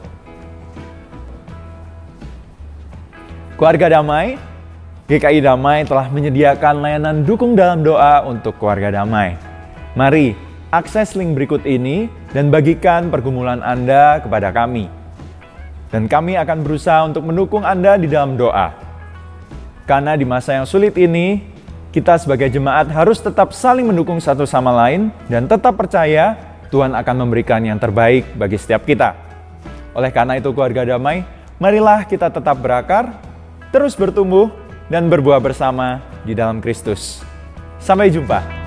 Keluarga Damai, GKI Damai telah menyediakan layanan dukung dalam doa untuk keluarga damai. Mari akses link berikut ini dan bagikan pergumulan Anda kepada kami. Dan kami akan berusaha untuk mendukung Anda di dalam doa. Karena di masa yang sulit ini, kita sebagai jemaat harus tetap saling mendukung satu sama lain dan tetap percaya Tuhan akan memberikan yang terbaik bagi setiap kita. Oleh karena itu keluarga damai, marilah kita tetap berakar, terus bertumbuh dan berbuah bersama di dalam Kristus. Sampai jumpa.